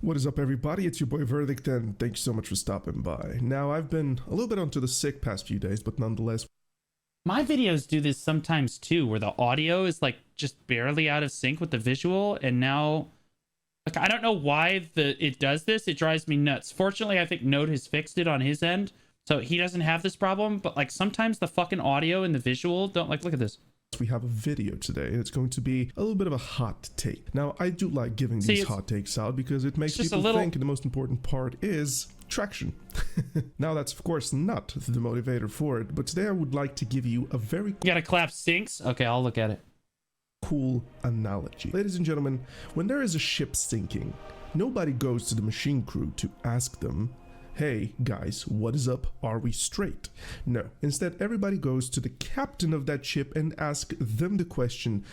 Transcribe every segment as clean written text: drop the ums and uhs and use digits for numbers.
What is up, everybody? It's your boy Verdict, and thank you so much for stopping by. Now, I've been a little bit onto the sick past few days, but nonetheless, My videos do this sometimes too, where the audio is like just barely out of sync with the visual, and now like I don't know why it does this. It drives me nuts. Fortunately, I think Node has fixed it on his end, so he doesn't have this problem. But like sometimes the fucking audio and the visual don't like. Look at this. we have a video today, and it's going to be a little bit of a hot take. Now, I do like giving these hot takes out because it makes people think the most important part is traction. Now, that's of course not the motivator for it, but today I would like to give you a very You gotta clap sinks. Okay, I'll look at it. cool analogy. Ladies and gentlemen, when there is a ship sinking, nobody goes to the machine crew to ask them, hey guys, what is up? Are we straight? No, instead everybody goes to the captain of that ship and ask them the question.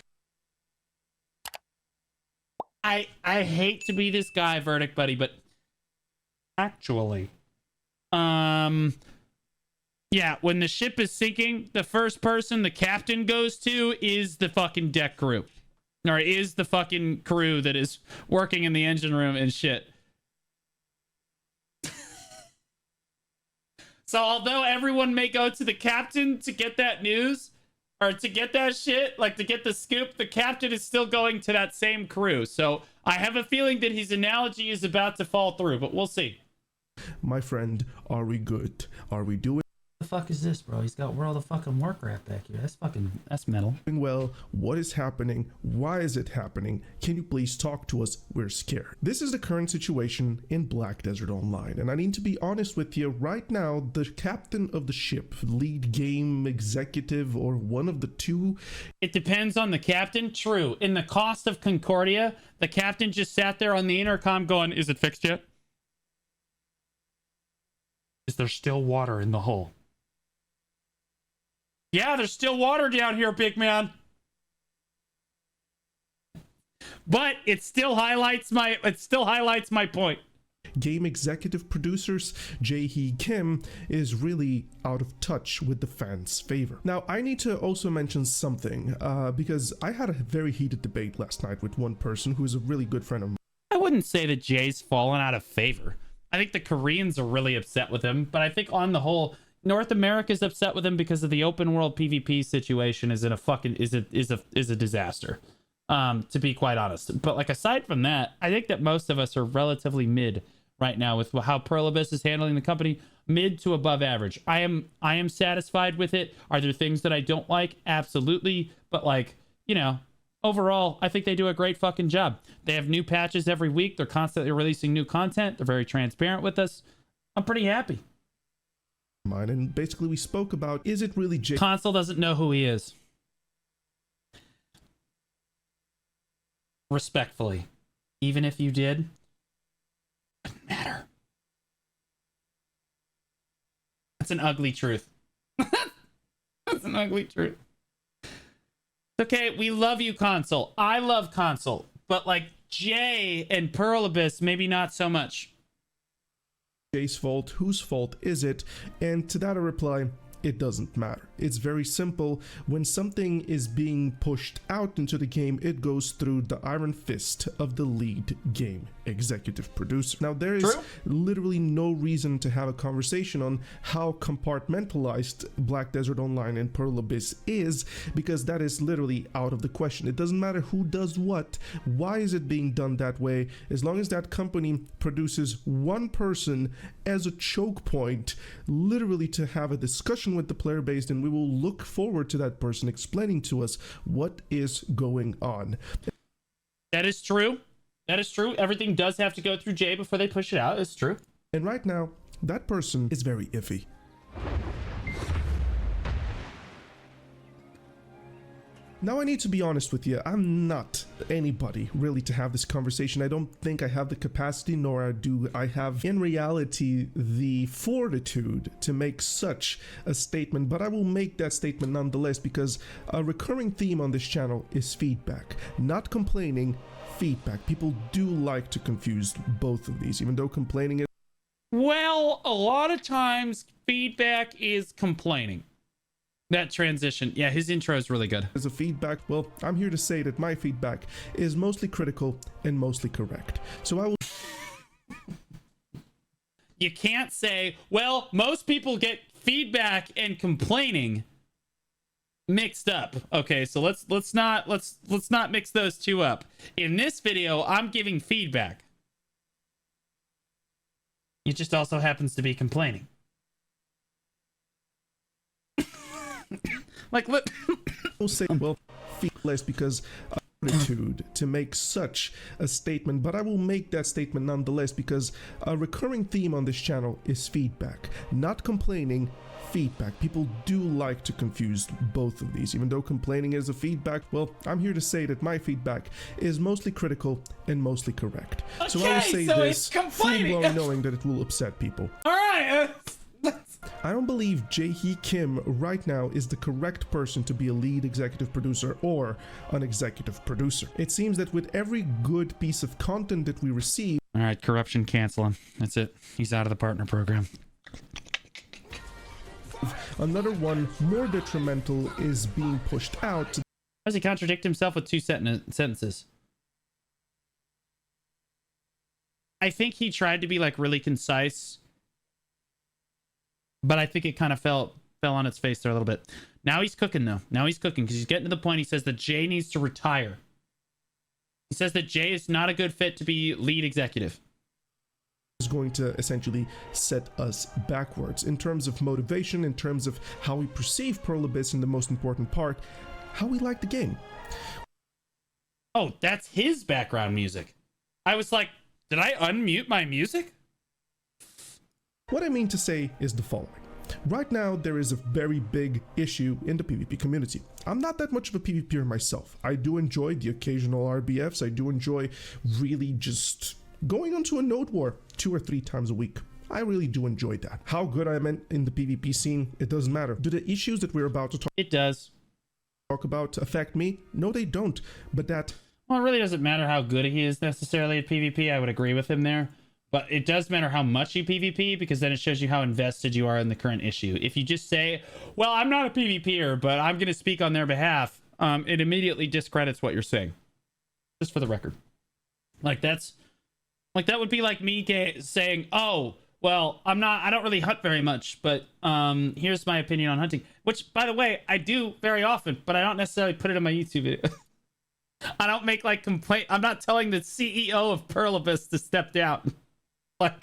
I hate to be this guy, Verdict buddy, but actually, yeah, when the ship is sinking, the first person the captain goes to is the fucking deck crew, or is the fucking crew that is working in the engine room and shit. So although everyone may go to the captain to get that news or to get that shit, like to get the scoop, the captain is still going to that same crew. So I have a feeling that his analogy is about to fall through, but we'll see. My friend, are we good? Are we doing The fuck is this, bro? He's got World of fucking Warcraft back here. That's metal. well? What is happening? Why is it happening? Can you please talk to us? We're scared. This is the current situation in Black Desert Online, and I need to be honest with you right now. The captain of the ship, lead game executive, or one of the two. It depends on the captain. True. In the Cost of Concordia, the captain just sat there on the intercom going, is it fixed yet? Is there still water in the hull? Yeah, there's still water down here, big man. But it still highlights my point. Game executive producers Jae-hee Kim is really out of touch with the fans' favor. Now, I need to also mention something because I had a very heated debate last night with one person who is a really good friend of mine. I wouldn't say that Jay's fallen out of favor. I think the Koreans are really upset with him, but I think on the whole, North America's upset with him because of the open world PvP situation is a disaster. To be quite honest. But like aside from that, I think that most of us are relatively mid right now with how Perlibus is handling the company, mid to above average. I am satisfied with it. Are there things that I don't like? Absolutely. But like, you know, overall, I think they do a great fucking job. They have new patches every week. They're constantly releasing new content. They're very transparent with us. I'm pretty happy. And basically we spoke about, is it really Jay? Console doesn't know who he is. Respectfully, even if you did, it doesn't matter. That's an ugly truth. That's an ugly truth. Okay, we love you, Console. I love Console, but like Jay and Perlibus, maybe not so much. Jay's fault? Whose fault is it? And to that I reply, it doesn't matter. It's very simple. When something is being pushed out into the game, it goes through the iron fist of the lead game executive producer. Now, there is literally no reason to have a conversation on how compartmentalized Black Desert Online and Perlibus is, because that is literally out of the question. It doesn't matter who does what. Why is it being done that way? As long as that company produces one person as a choke point, literally to have a discussion with the player base, then we will look forward to that person explaining to us what is going on. That is true. That is true. Everything does have to go through Jay before they push it out. It's true. And right now, that person is very iffy. Now, I need to be honest with you. I'm not anybody really to have this conversation. I don't think I have the capacity, nor do I have in reality the fortitude to make such a statement, but I will make that statement nonetheless, because a recurring theme on this channel is feedback, not complaining, feedback. People do like to confuse both of these, even though complaining is... Well, a lot of times feedback is complaining. That transition, yeah, his intro is really good. As a feedback, well, I'm here to say that my feedback is mostly critical and mostly correct. So I will... you can't say, well, most people get feedback and complaining mixed up. Okay, so let's not mix those two up. In this video, I'm giving feedback. It just also happens to be complaining. Like, look. We'll say, well, feel less because attitude to make such a statement, but I will make that statement nonetheless because a recurring theme on this channel is feedback, not complaining. Feedback. People do like to confuse both of these. Even though complaining is a feedback, well, I'm here to say that my feedback is mostly critical and mostly correct. Okay, so I will say so this, it's complaining. full-blown knowing that it will upset people. All right. I don't believe Jae-hee Kim right now is the correct person to be a lead executive producer or an executive producer. It seems that with every good piece of content that we receive... All right, corruption, cancel him. That's it. He's out of the partner program. Another one more detrimental is being pushed out. How does he contradict himself with two sentences? I think he tried to be like really concise, but I think it kind of fell on its face there a little bit. Now he's cooking though. Now he's cooking because he's getting to the point. He says that Jay needs to retire. He says that Jay is not a good fit to be lead executive. Is going to essentially set us backwards in terms of motivation, in terms of how we perceive Pearl Abyss, and the most important part, how we like the game. Oh, that's his background music. I was like, did I unmute my music? What I mean to say is the following. Right now, there is a very big issue in the PvP community. I'm not that much of a PvPer myself. I do enjoy the occasional RBFs. I do enjoy really just going onto a node war 2 or 3 times a week. I really do enjoy that. How good I am in the PvP scene, it doesn't matter. Do the issues that we're about to talk about affect me? No, they don't. But that... Well, it really doesn't matter how good he is necessarily at PvP. I would agree with him there. But it does matter how much you PvP, because then it shows you how invested you are in the current issue. If you just say, well, I'm not a PvPer, but I'm going to speak on their behalf, it immediately discredits what you're saying. Just for the record. Like, that's... Like, that would be like me saying, oh, well, I don't really hunt very much, but here's my opinion on hunting. Which, by the way, I do very often, but I don't necessarily put it in my YouTube video. I don't make, like, complaint. I'm not telling the CEO of Pearl Abyss to step down. Like...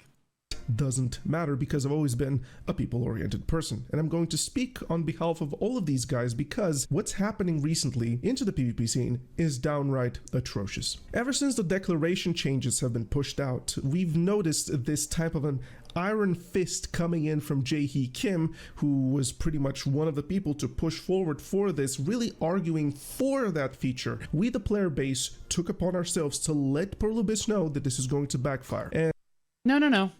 Doesn't matter because I've always been a people-oriented person, and I'm going to speak on behalf of all of these guys because what's happening recently into the PvP scene is downright atrocious. Ever since the declaration changes have been pushed out, we've noticed this type of an iron fist coming in from Jae-hee Kim, who was pretty much one of the people to push forward for this, really arguing for that feature. We, the player base, took upon ourselves to let Pearl Abyss know that this is going to backfire. And No.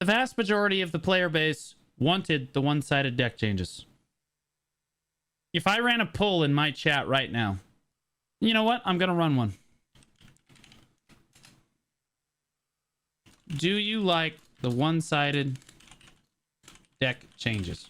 The vast majority of the player base wanted the one-sided deck changes. If I ran a poll in my chat right now, you know what? I'm going to run one. Do you like the one-sided deck changes?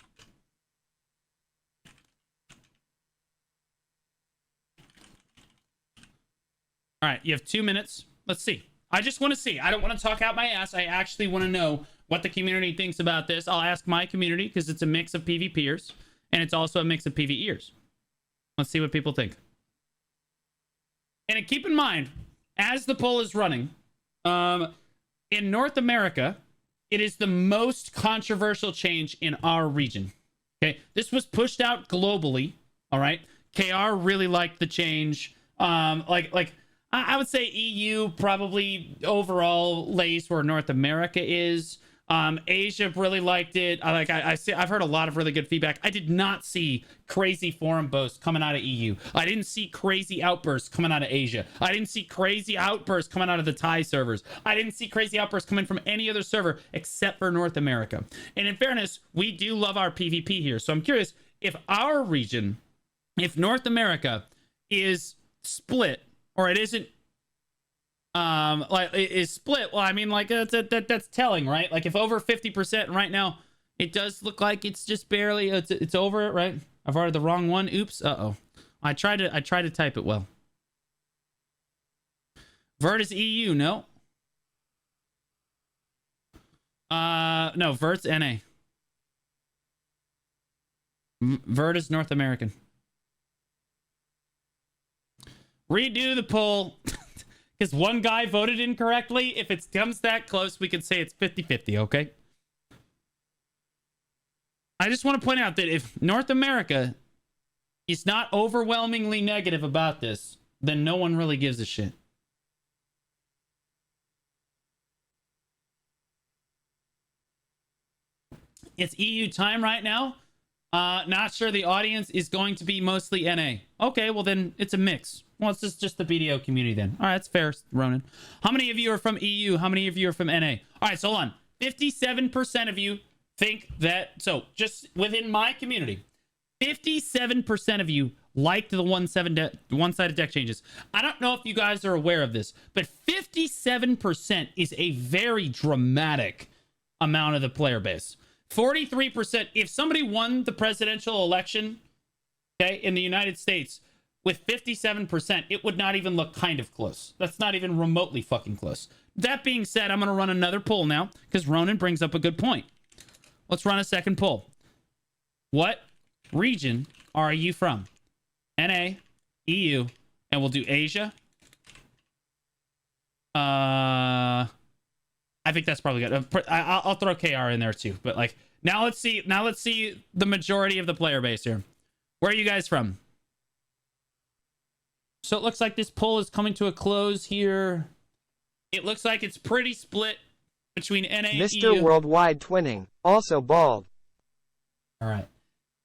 All right, you have 2 minutes. Let's see. I just want to see. I don't want to talk out my ass. I actually want to know what the community thinks about this. I'll ask my community because it's a mix of PvPers and it's also a mix of PvEers. Let's see what people think. And keep in mind, as the poll is running, in North America, it is the most controversial change in our region. Okay, this was pushed out globally. All right, KR really liked the change. I would say EU probably overall lays where North America is. Asia really liked it. I've heard a lot of really good feedback. I did not see crazy forum boasts coming out of EU. I didn't see crazy outbursts coming out of Asia. I didn't see crazy outbursts coming out of the Thai servers. I didn't see crazy outbursts coming from any other server except for North America. And in fairness, we do love our PvP here. So I'm curious if our region, if North America is split, or it isn't like it is split, well, I mean, like that's telling, right? Like if over 50% right now, it does look like it's just barely it's over it, right? I've ordered the wrong one. Oops. I tried to type it well. Vert is EU, no. No, Vert's NA. Vert is North American. Redo the poll. Because one guy voted incorrectly. If it comes that close, we can say it's 50-50, okay? I just want to point out that if North America is not overwhelmingly negative about this, then no one really gives a shit. It's EU time right now. Not sure the audience is going to be mostly NA. Okay, well then it's a mix. Well, it's just the BDO community then. All right, that's fair, Ronan. How many of you are from EU? How many of you are from NA? All right, so hold on. 57% of you think that... So, just within my community, 57% of you liked the one-sided deck changes. I don't know if you guys are aware of this, but 57% is a very dramatic amount of the player base. 43%, if somebody won the presidential election, okay, in the United States with 57%, it would not even look kind of close. That's not even remotely fucking close. That being said, I'm going to run another poll now because Ronan brings up a good point. Let's run a second poll. What region are you from? NA, EU, and we'll do Asia. I think that's probably good. I'll throw KR in there too. But like now let's see the majority of the player base here. Where are you guys from? So it looks like this poll is coming to a close here. It looks like it's pretty split between NA and EU. Mr. Worldwide Twinning, also bald. All right.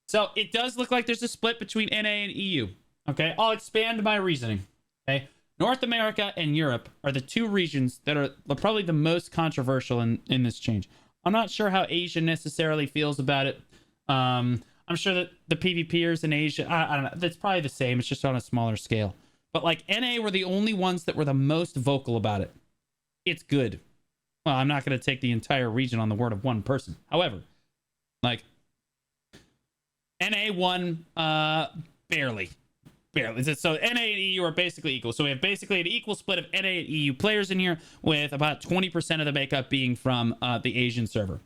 So it does look like there's a split between NA and EU. Okay, I'll expand my reasoning. Okay, North America and Europe are the two regions that are probably the most controversial in this change. I'm not sure how Asia necessarily feels about it. I'm sure that the PvPers in Asia, I don't know, that's probably the same. It's just on a smaller scale. But like NA were the only ones that were the most vocal about it. It's good. Well, I'm not going to take the entire region on the word of one person. However, like NA won barely. So NA and EU are basically equal. So we have basically an equal split of NA and EU players in here, with about 20% of the makeup being from the Asian server.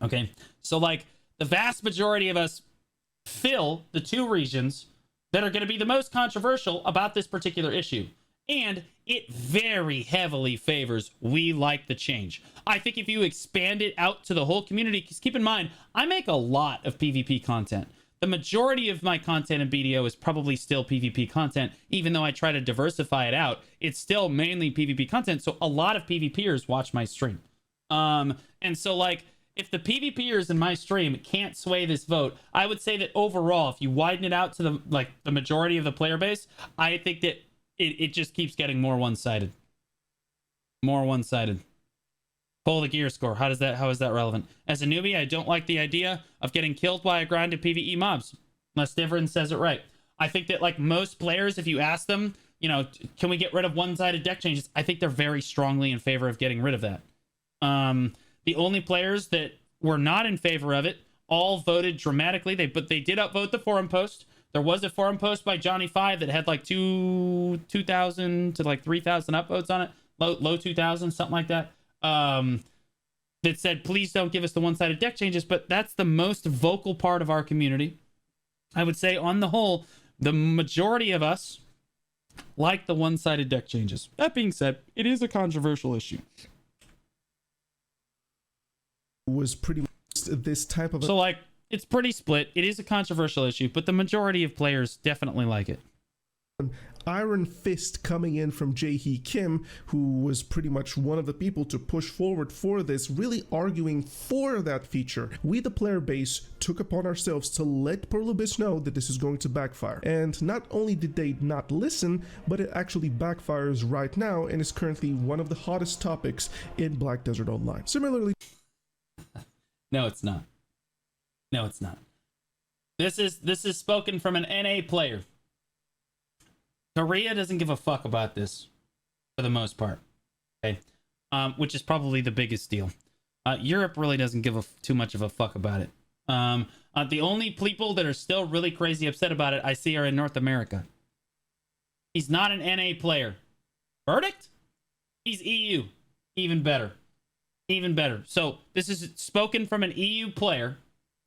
Okay, so like the vast majority of us fill the two regions that are going to be the most controversial about this particular issue. And it very heavily favors we like the change. I think if you expand it out to the whole community, because keep in mind, I make a lot of PvP content. The majority of my content in BDO is probably still PvP content, even though I try to diversify it out. It's still mainly PvP content, so a lot of PvPers watch my stream. And so, like, if the PvPers in my stream can't sway this vote, I would say that overall, if you widen it out to the majority of the player base, I think that it just keeps getting more one-sided. More one-sided. Pull the gear score. How is that relevant? As a newbie, I don't like the idea of getting killed by a grinded PvE mobs. Unless Diverin says it right. I think that like most players, if you ask them, you know, can we get rid of one-sided deck changes? I think they're very strongly in favor of getting rid of that. The only players that were not in favor of it all voted dramatically. But they did upvote the forum post. There was a forum post by Johnny5 that had like 2,000 to like 3,000 upvotes on it. Low 2,000, something like that. That said, please don't give us the one-sided deck changes, but that's the most vocal part of our community. I would say on the whole, the majority of us like the one-sided deck changes. That being said, it is a controversial issue. Was pretty much this type of... So like, it's pretty split. It is a controversial issue, but the majority of players definitely like it. Iron Fist coming in from Jae-hee Kim, who was pretty much one of the people to push forward for this, really arguing for that feature. We, the player base, took upon ourselves to let Perlubis know that this is going to backfire. And not only did they not listen, but it actually backfires right now and is currently one of the hottest topics in Black Desert Online. Similarly... No, it's not. No, it's not. This is spoken from an NA player. Korea doesn't give a fuck about this, for the most part. Okay, which is probably the biggest deal. Europe really doesn't give too much of a fuck about it. The only people that are still really crazy upset about it I see are in North America. He's not an NA player. Verdict? He's EU. Even better. Even better. So this is spoken from an EU player,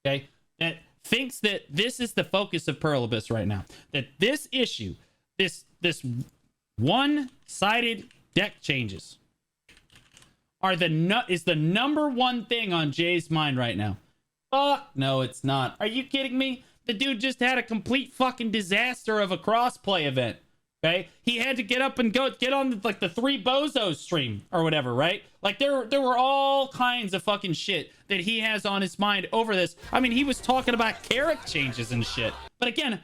okay, that thinks that this is the focus of Pearl Abyss right now. That this issue, this one-sided deck changes is the number one thing on Jay's mind right now. Fuck no, it's not. Are you kidding me? The dude just had a complete fucking disaster of a crossplay event. Okay, he had to get up and get on the Three Bozos stream or whatever, right? Like there were all kinds of fucking shit that he has on his mind over this. I mean, he was talking about character changes and shit. But again,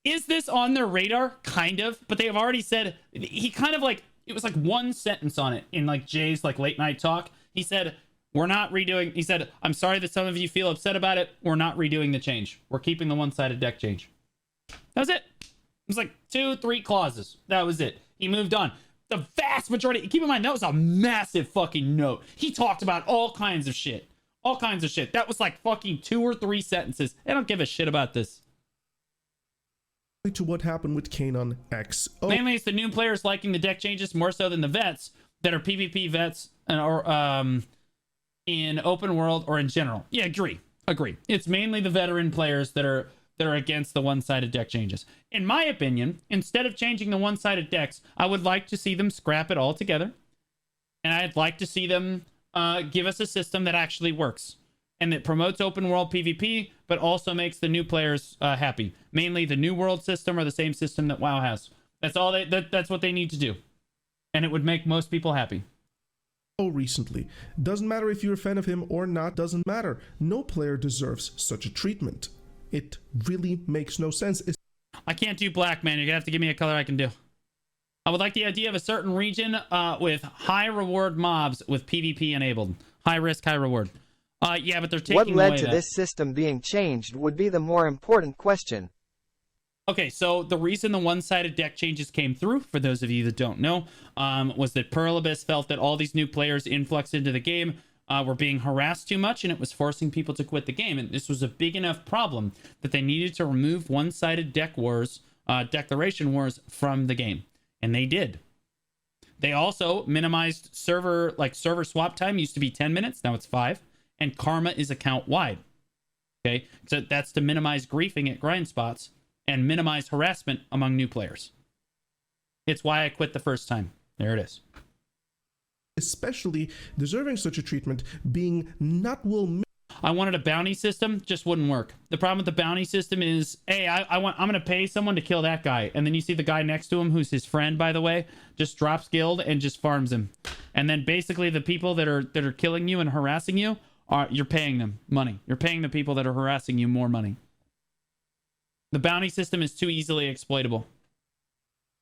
is this on their radar? Kind of, but they have already said he kind of like it was like one sentence on it in like Jay's like late night talk. He said, "We're not redoing." He said, "I'm sorry that some of you feel upset about it. We're not redoing the change. We're keeping the one-sided deck change." That was it. It was like 2-3 clauses. That was it. He moved on. The vast majority, keep in mind, that was a massive fucking note. He talked about all kinds of shit. All kinds of shit. That was like fucking 2 or 3 sentences. I don't give a shit about this. To what happened with Kanon X. Mainly it's the new players liking the deck changes more so than the vets that are PvP vets or in open world or in general. Yeah, agree. It's mainly the veteran players that are against the one-sided deck changes. In my opinion, instead of changing the one-sided decks, I would like to see them scrap it all together. And I'd like to see them give us a system that actually works and that promotes open world PvP, but also makes the new players happy. Mainly the new world system or the same system that WoW has. That's all that's what they need to do. And it would make most people happy. Recently. Doesn't matter if you're a fan of him or not, doesn't matter. No player deserves such a treatment. It really makes no sense. I can't do black, man. You're gonna have to give me a color I can do. I would like the idea of a certain region with high reward mobs with PvP enabled. High risk, high reward. Yeah, but they're taking What led away to that. this system being changed would be the more important question. Okay, so the reason the one-sided deck changes came through, for those of you that don't know, was that Pearl Abyss felt that all these new players influx into the game were being harassed too much, and it was forcing people to quit the game. And this was a big enough problem that they needed to remove one-sided deck wars, declaration wars from the game, and they did. They also minimized server swap time. Used to be 10 minutes, now it's 5, and karma is account wide. Okay, so that's to minimize griefing at grind spots and minimize harassment among new players. It's why I quit the first time. There it is. Especially deserving such a treatment being not well. I wanted a bounty system, just wouldn't work. The problem with the bounty system is, hey, I'm gonna pay someone to kill that guy, and then you see the guy next to him, who's his friend, by the way, just drops guild and just farms him, and then basically the people that are killing you and harassing you you're paying them money. You're paying the people that are harassing you more money. The bounty system is too easily exploitable.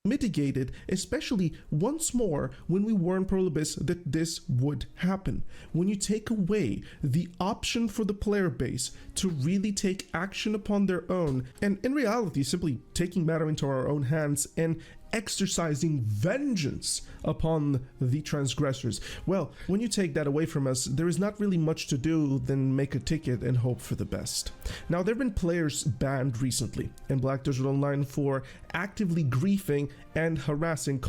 Mitigated, especially once more when we warned Pearl Abyss that this would happen. When you take away the option for the player base to really take action upon their own, and in reality simply taking matter into our own hands and exercising vengeance upon the transgressors. Well, when you take that away from us, there is not really much to do than make a ticket and hope for the best. Now, there have been players banned recently in Black Desert Online for actively griefing and harassing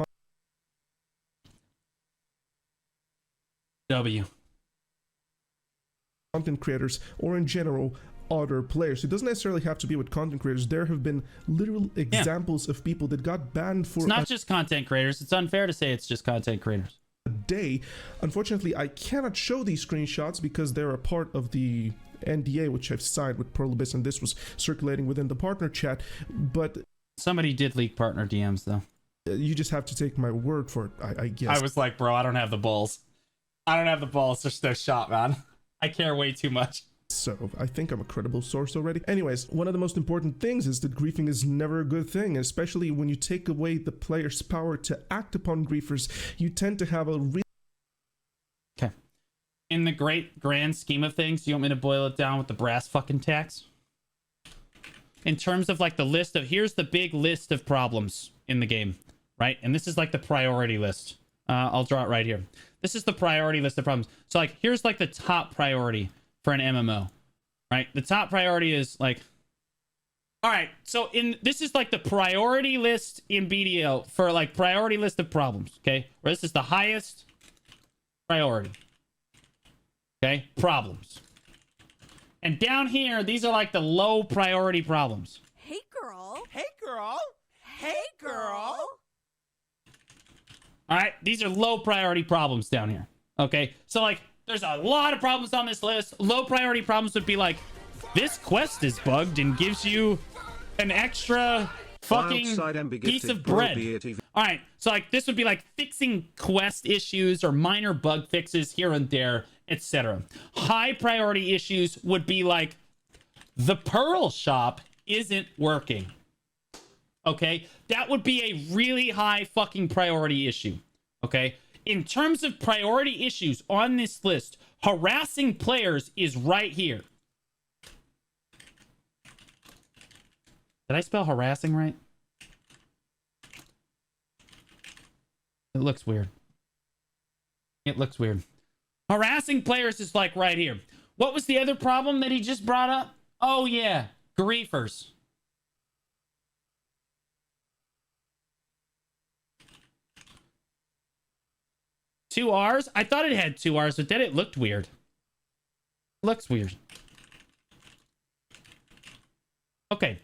content creators, or in general other players. It doesn't necessarily have to be with content creators. There have been literal examples of people that got banned for it's not just content creators. It's unfair to say it's just content creators. A day. Unfortunately, I cannot show these screenshots because they're a part of the NDA which I've signed with Pearl Abyss, and this was circulating within the partner chat, but somebody did leak partner DMs though. You just have to take my word for it, I guess. I was like, bro, I don't have the balls. I don't have the balls. There's no shot, man. I care way too much. So I think I'm a credible source already. Anyways, one of the most important things is that griefing is never a good thing, especially when you take away the player's power to act upon griefers. You tend to have a okay. In the great grand scheme of things, you want me to boil it down with the brass fucking tacks? In terms of like the list of, here's the big list of problems in the game, right? And this is like the priority list. I'll draw it right here. This is the priority list of problems. So like, here's like the top priority for an MMO, right? The top priority is like, all right, so this is like the priority list in BDO for like priority list of problems, okay? Where this is the highest priority. Okay, problems. And down here, these are like the low priority problems. Hey, girl. Hey, girl. Hey, girl. All right, these are low priority problems down here. Okay, so like there's a lot of problems on this list. Low priority problems would be like, this quest is bugged and gives you an extra fucking piece of bread. All right, so like this would be like fixing quest issues or minor bug fixes here and there, etc. High priority issues would be like, the Pearl shop isn't working. Okay, that would be a really high fucking priority issue. Okay, in terms of priority issues on this list, harassing players is right here. Did I spell harassing right? It looks weird. It looks weird. Harassing players is like right here. What was the other problem that he just brought up? Oh yeah, griefers. Two R's? I thought it had two R's, but then it looked weird. Looks weird. Okay.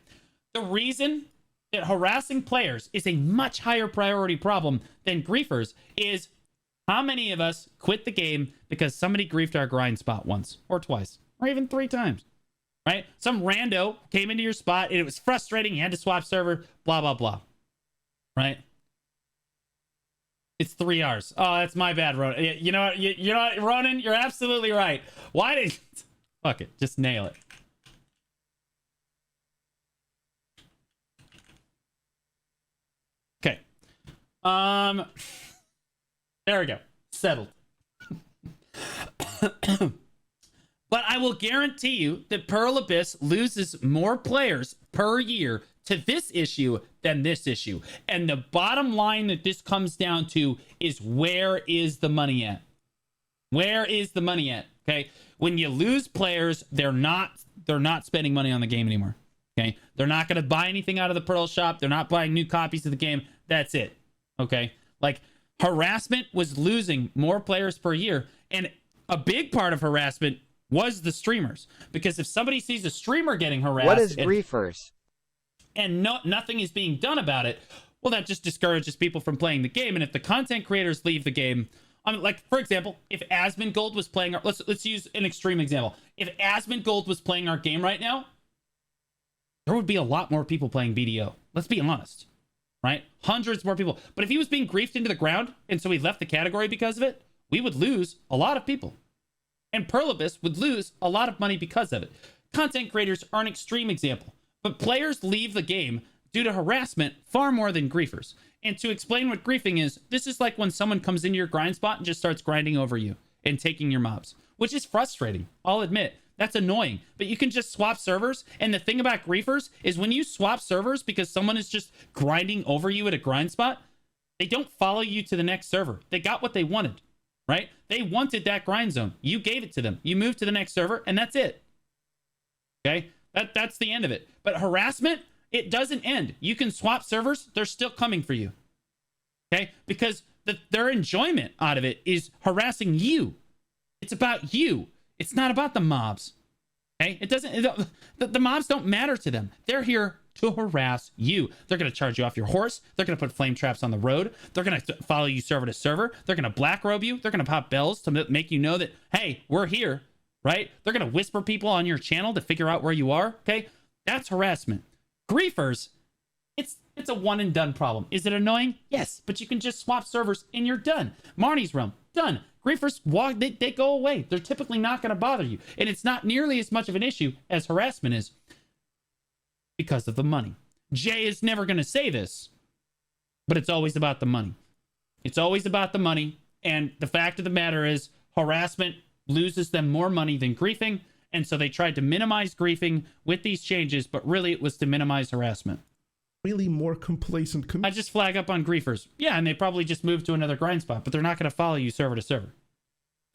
The reason that harassing players is a much higher priority problem than griefers is how many of us quit the game because somebody griefed our grind spot once or twice or even 3 times, right? Some rando came into your spot and it was frustrating. You had to swap server, blah, blah, blah, right? It's 3 R's. Oh, that's my bad, Ronan. You know what, Ronan? You're absolutely right. Why did... Fuck it. Just nail it. Okay. There we go. Settled. But I will guarantee you that Pearl Abyss loses more players per year to this issue than this issue. And the bottom line that this comes down to is, where is the money at? Where is the money at? Okay. When you lose players, they're not spending money on the game anymore. Okay. They're not going to buy anything out of the Pearl shop. They're not buying new copies of the game. That's it. Okay. Like, harassment was losing more players per year. And a big part of harassment was the streamers. Because if somebody sees a streamer getting harassed... What is griefers? And nothing is being done about it, well, that just discourages people from playing the game. And if the content creators leave the game... I mean, like, for example, if Asmongold was playing... Let's use an extreme example. If Asmongold was playing our game right now, there would be a lot more people playing BDO. Let's be honest. Right? Hundreds more people. But if he was being griefed into the ground, and so he left the category because of it, we would lose a lot of people. And Pearl Abyss would lose a lot of money because of it. Content creators are an extreme example. But players leave the game due to harassment far more than griefers. And to explain what griefing is, this is like when someone comes into your grind spot and just starts grinding over you and taking your mobs, which is frustrating. I'll admit. That's annoying, but you can just swap servers. And the thing about griefers is when you swap servers because someone is just grinding over you at a grind spot, they don't follow you to the next server. They got what they wanted, right? They wanted that grind zone. You gave it to them. You moved to the next server, and that's it. Okay? That's the end of it. But harassment, it doesn't end. You can swap servers. They're still coming for you. Okay? Because their enjoyment out of it is harassing you. It's about you. It's not about the mobs. Okay? The mobs don't matter to them. They're here to harass you. They're going to charge you off your horse. They're going to put flame traps on the road. They're going to follow you server to server. They're going to black robe you. They're going to pop bells to make you know that, hey, we're here, right? They're going to whisper people on your channel to figure out where you are. Okay? That's harassment. Griefers, it's a one and done problem. Is it annoying? Yes, but you can just swap servers and you're done. Marnie's Realm, done. Griefers, they go away. They're typically not going to bother you. And it's not nearly as much of an issue as harassment is because of the money. Jay is never going to say this, but it's always about the money. It's always about the money. And the fact of the matter is, harassment loses them more money than griefing. And so they tried to minimize griefing with these changes, but really it was to minimize harassment. Really more complacent. I just flag up on griefers. Yeah, and they probably just moved to another grind spot, but they're not going to follow you server to server.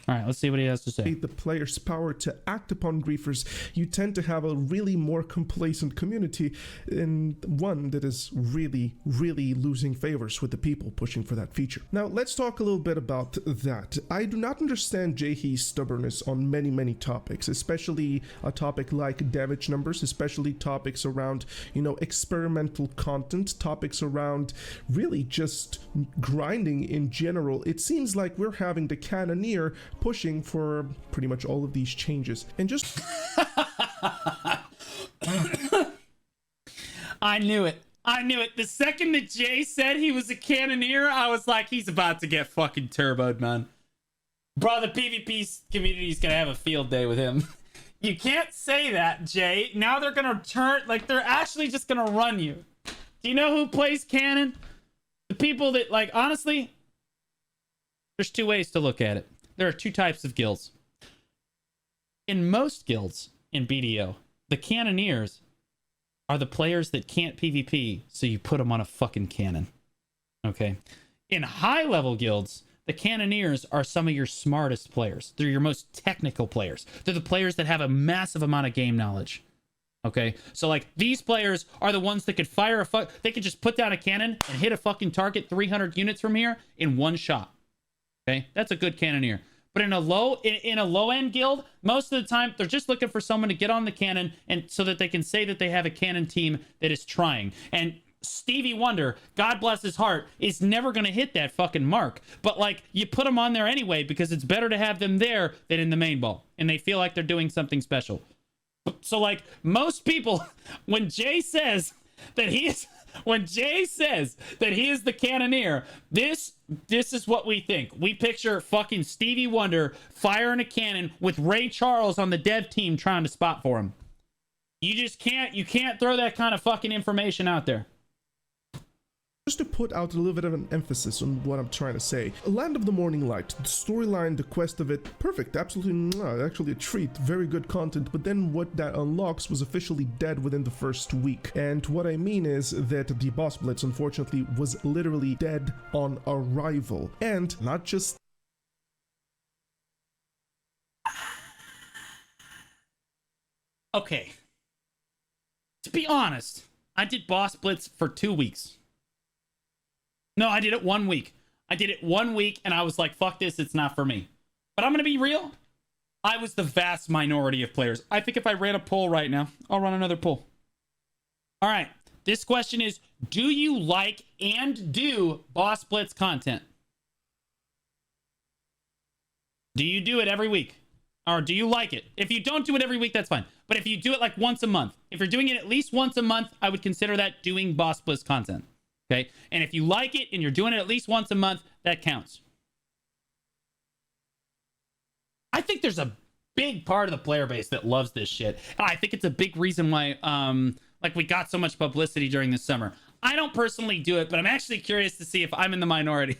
All right, let's see what he has to say. the player's power to act upon griefers, you tend to have a really more complacent community, and one that is really, really losing favors with the people pushing for that feature. Now, let's talk a little bit about that. I do not understand jae-hee's stubbornness on many topics, especially a topic like damage numbers, especially topics around, experimental content, topics around really just grinding in general. It seems like we're having the Cannoneer pushing for pretty much all of these changes. And just I knew it. The second that Jay said he was a Cannoneer, I was like, he's about to get fucking turboed, man. Bro, the PvP community's gonna have a field day with him. You can't say that, Jay. Now they're gonna turn, like, they're actually just gonna run you. Do you know who plays Cannon? The people that, like, honestly, there's two ways to look at it. There are two types of guilds. In most guilds in BDO, the Cannoneers are the players that can't PvP, so you put them on a fucking cannon. Okay? In high-level guilds, the Cannoneers are some of your smartest players. They're your most technical players. They're the players that have a massive amount of game knowledge. Okay? So, like, these players are the ones that could fire they could just put down a cannon and hit a fucking target 300 units from here in one shot. Okay, that's a good Cannoneer. But in a low end guild, most of the time they're just looking for someone to get on the cannon and so that they can say that they have a cannon team that is trying. And Stevie Wonder, God bless his heart, is never going to hit that fucking mark. But like, you put them on there anyway because it's better to have them there than in the main ball, and they feel like they're doing something special. So like, most people, when Jay says that he is the Cannoneer, this is what we think. We picture fucking Stevie Wonder firing a cannon with Ray Charles on the dev team trying to spot for him. You can't throw that kind of fucking information out there. Just to put out a little bit of an emphasis on what I'm trying to say, Land of the Morning Light, the storyline, the quest of it, perfect, absolutely, actually a treat, very good content, but then what that unlocks was officially dead within the first week. And what I mean is that the boss blitz, unfortunately, was literally dead on arrival. And not just... Okay. To be honest, I did boss blitz for 2 weeks. No, I did it 1 week. And I was like, fuck this, it's not for me. But I'm going to be real. I was the vast minority of players. I think if I ran a poll right now, I'll run another poll. All right. This question is, do you like and do boss blitz content? Do you do it every week? Or do you like it? If you don't do it every week, that's fine. But if you do it like once a month, if you're doing it at least once a month, I would consider that doing boss blitz content. Okay, and if you like it and you're doing it at least once a month, that counts. I think there's a big part of the player base that loves this shit. And I think it's a big reason why, like, we got so much publicity during this summer. I don't personally do it, but I'm actually curious to see if I'm in the minority.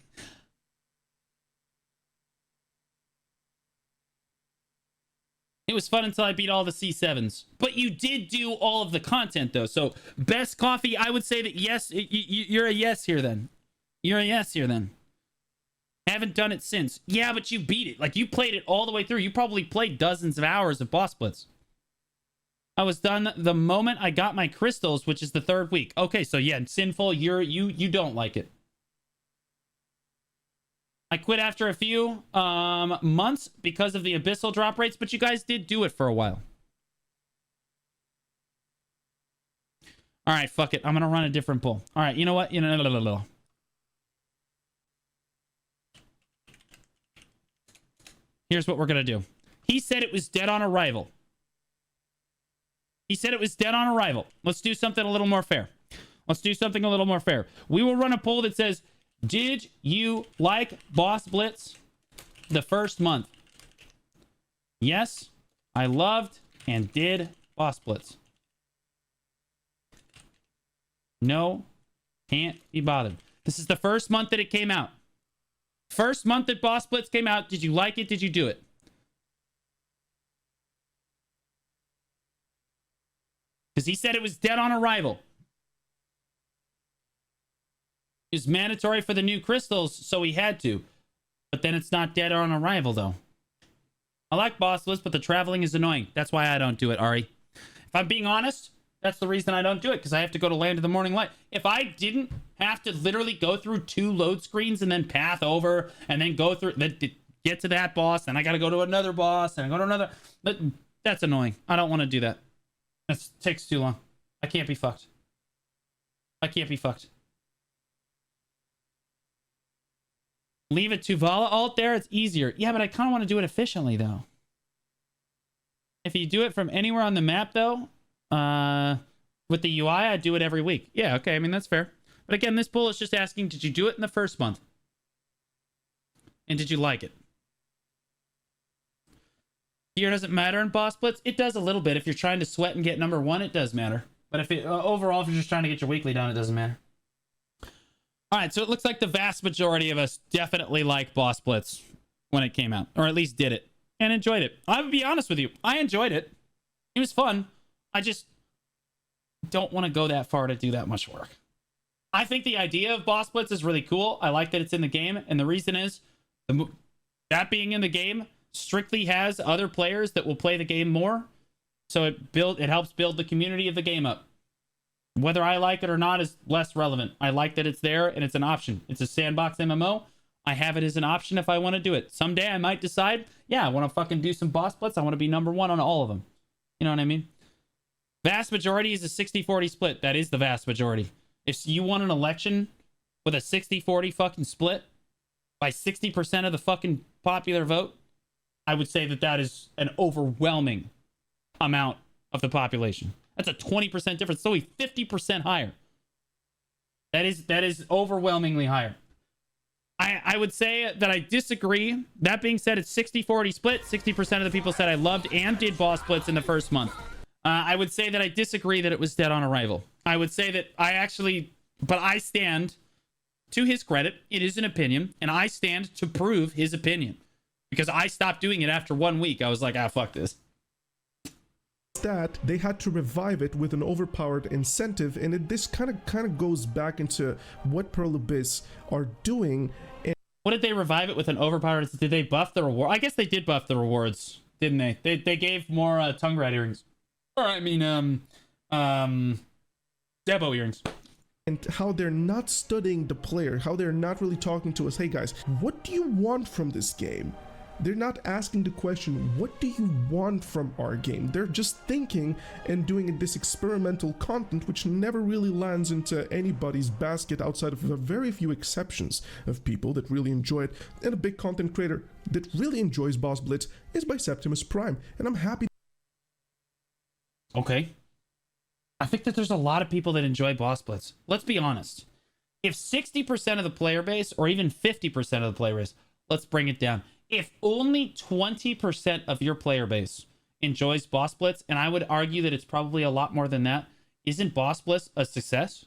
It was fun until I beat all the C7s. But you did do all of the content, though. So, best coffee, I would say that yes, you're a yes here, then. You're a yes here, then. Haven't done it since. Yeah, but you beat it. Like, you played it all the way through. You probably played dozens of hours of boss blitz. I was done the moment I got my crystals, which is the 3rd week. Okay, so yeah, Sinful, you don't like it. I quit after a few months because of the abyssal drop rates, but you guys did do it for a while. All right, fuck it. I'm going to run a different poll. All right, you know what? Here's what we're going to do. He said it was dead on arrival. Let's do something a little more fair. We will run a poll that says, did you like boss blitz the first month? Yes, I loved and did boss blitz. No, can't be bothered. This is the first month that it came out. First month that boss blitz came out. Did you like it? Did you do it? Because he said it was dead on arrival. Is mandatory for the new crystals, so he had to. But then it's not dead on arrival, though. I like boss blitz, but the traveling is annoying. That's why I don't do it, Ari. If I'm being honest, that's the reason I don't do it, because I have to go to Land of the Morning Light. If I didn't have to literally go through 2 load screens and then path over and then go through, then get to that boss, then I got to go to another boss and I go to another. That's annoying. I don't want to do that. That takes too long. I can't be fucked. I can't be fucked. Leave it to Vala alt there. It's easier. Yeah, but I kind of want to do it efficiently, though. If you do it from anywhere on the map, though, with the UI, I do it every week. Yeah, okay. I mean, that's fair. But again, this poll is just asking, did you do it in the first month? And did you like it? Tier doesn't matter in boss blitz. It does a little bit. If you're trying to sweat and get number 1, it does matter. But if it overall, if you're just trying to get your weekly done, it doesn't matter. All right, so it looks like the vast majority of us definitely liked boss blitz when it came out, or at least did it and enjoyed it. I would be honest with you. I enjoyed it. It was fun. I just don't want to go that far to do that much work. I think the idea of boss blitz is really cool. I like that it's in the game, and the reason is that being in the game strictly has other players that will play the game more, so it helps build the community of the game up. Whether I like it or not is less relevant. I like that it's there and it's an option. It's a sandbox MMO. I have it as an option if I want to do it. Someday I might decide, yeah, I want to fucking do some boss blitz. I want to be number 1 on all of them. You know what I mean? Vast majority is a 60-40 split. That is the vast majority. If you want an election with a 60-40 fucking split by 60% of the fucking popular vote, I would say that that is an overwhelming amount of the population. That's a 20% difference. So 50% higher. That is overwhelmingly higher. I would say that I disagree. That being said, it's 60-40 split. 60% of the people said I loved and did boss blitz in the first month. I would say that I disagree that it was dead on arrival. I would say that but I stand, to his credit, it is an opinion, and I stand to prove his opinion. Because I stopped doing it after 1 week. I was like, fuck this. That they had to revive it with an overpowered incentive, and this kind of goes back into what Pearl Abyss are doing. And what did they revive it with an overpowered? Did they buff the reward? I guess they did buff the rewards, didn't they? They gave more tongue rat earrings, or I mean Debo earrings. And how they're not studying the player, how they're not really talking to us. Hey guys, what do you want from this game? They're not asking the question, what do you want from our game? They're just thinking and doing this experimental content which never really lands into anybody's basket outside of a very few exceptions of people that really enjoy it. And a big content creator that really enjoys Boss Blitz is by Septimus Prime, and I'm happy. Okay. I think that there's a lot of people that enjoy Boss Blitz. Let's be honest. If 60% of the player base, or even 50% of the player base, let's bring it down. If only 20% of your player base enjoys Boss Blitz, and I would argue that it's probably a lot more than that, isn't Boss Blitz a success?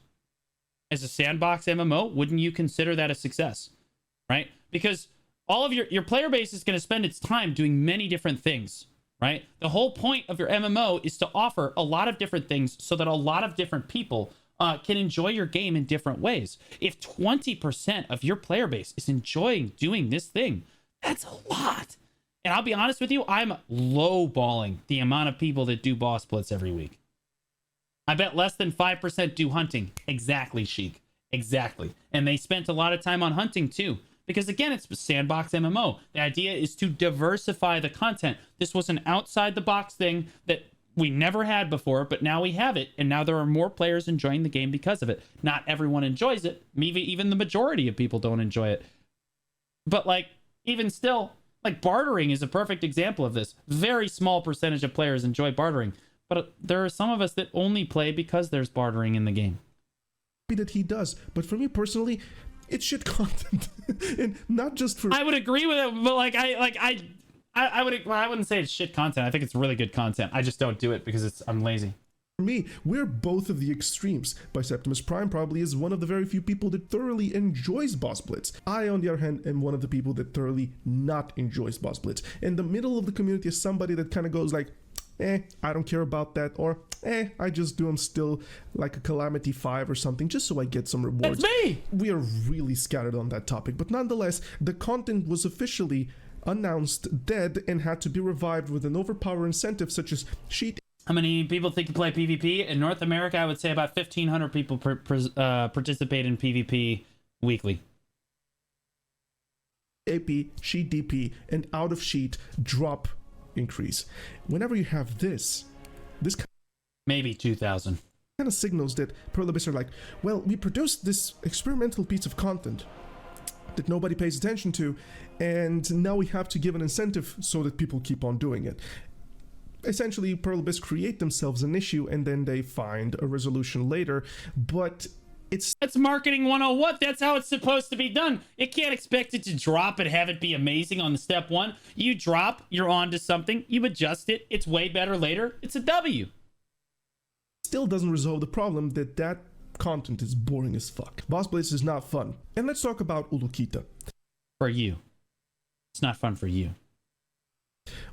As a sandbox MMO, wouldn't you consider that a success? Right? Because all of your player base is going to spend its time doing many different things, right? The whole point of your MMO is to offer a lot of different things so that a lot of different people can enjoy your game in different ways. If 20% of your player base is enjoying doing this thing, that's a lot. And I'll be honest with you, I'm lowballing the amount of people that do Boss Blitz every week. I bet less than 5% do hunting. Exactly, Sheik. Exactly. And they spent a lot of time on hunting too. Because again, it's a sandbox MMO. The idea is to diversify the content. This was an outside the box thing that we never had before, but now we have it. And now there are more players enjoying the game because of it. Not everyone enjoys it. Maybe even the majority of people don't enjoy it. But like, even still, like bartering is a perfect example of this. Very small percentage of players enjoy bartering, but there are some of us that only play because there's bartering in the game. That he does, but for me personally, it's shit content, and not just for. I would agree with it, but like I wouldn't say it's shit content. I think it's really good content. I just don't do it because I'm lazy. For me, we're both of the extremes. By Septimus Prime probably is one of the very few people that thoroughly enjoys Boss Blitz. I, on the other hand, am one of the people that thoroughly not enjoys Boss Blitz. In the middle of the community is somebody that kind of goes like, I don't care about that, or I just do them still like a Calamity 5 or something, just so I get some rewards. That's me! We are really scattered on that topic, but nonetheless, the content was officially announced dead and had to be revived with an overpower incentive such as sheet. How many people think you play PvP? In North America, I would say about 1,500 people participate in PvP weekly. AP, sheet DP, and out of sheet drop increase. Whenever you have this Maybe 2,000. kind of signals that Pearl Abyss are like, well, we produced this experimental piece of content that nobody pays attention to, and now we have to give an incentive so that people keep on doing it. Essentially, Pearl Abyss create themselves an issue and then they find a resolution later, but that's marketing 101. That's how it's supposed to be done. It can't expect it to drop and have it be amazing on the step one. You drop, you're on to something, you adjust it, it's way better later, it's a W. Still doesn't resolve the problem that content is boring as fuck. Boss Blitz is not fun. And let's talk about Ulukita. For you. It's not fun for you.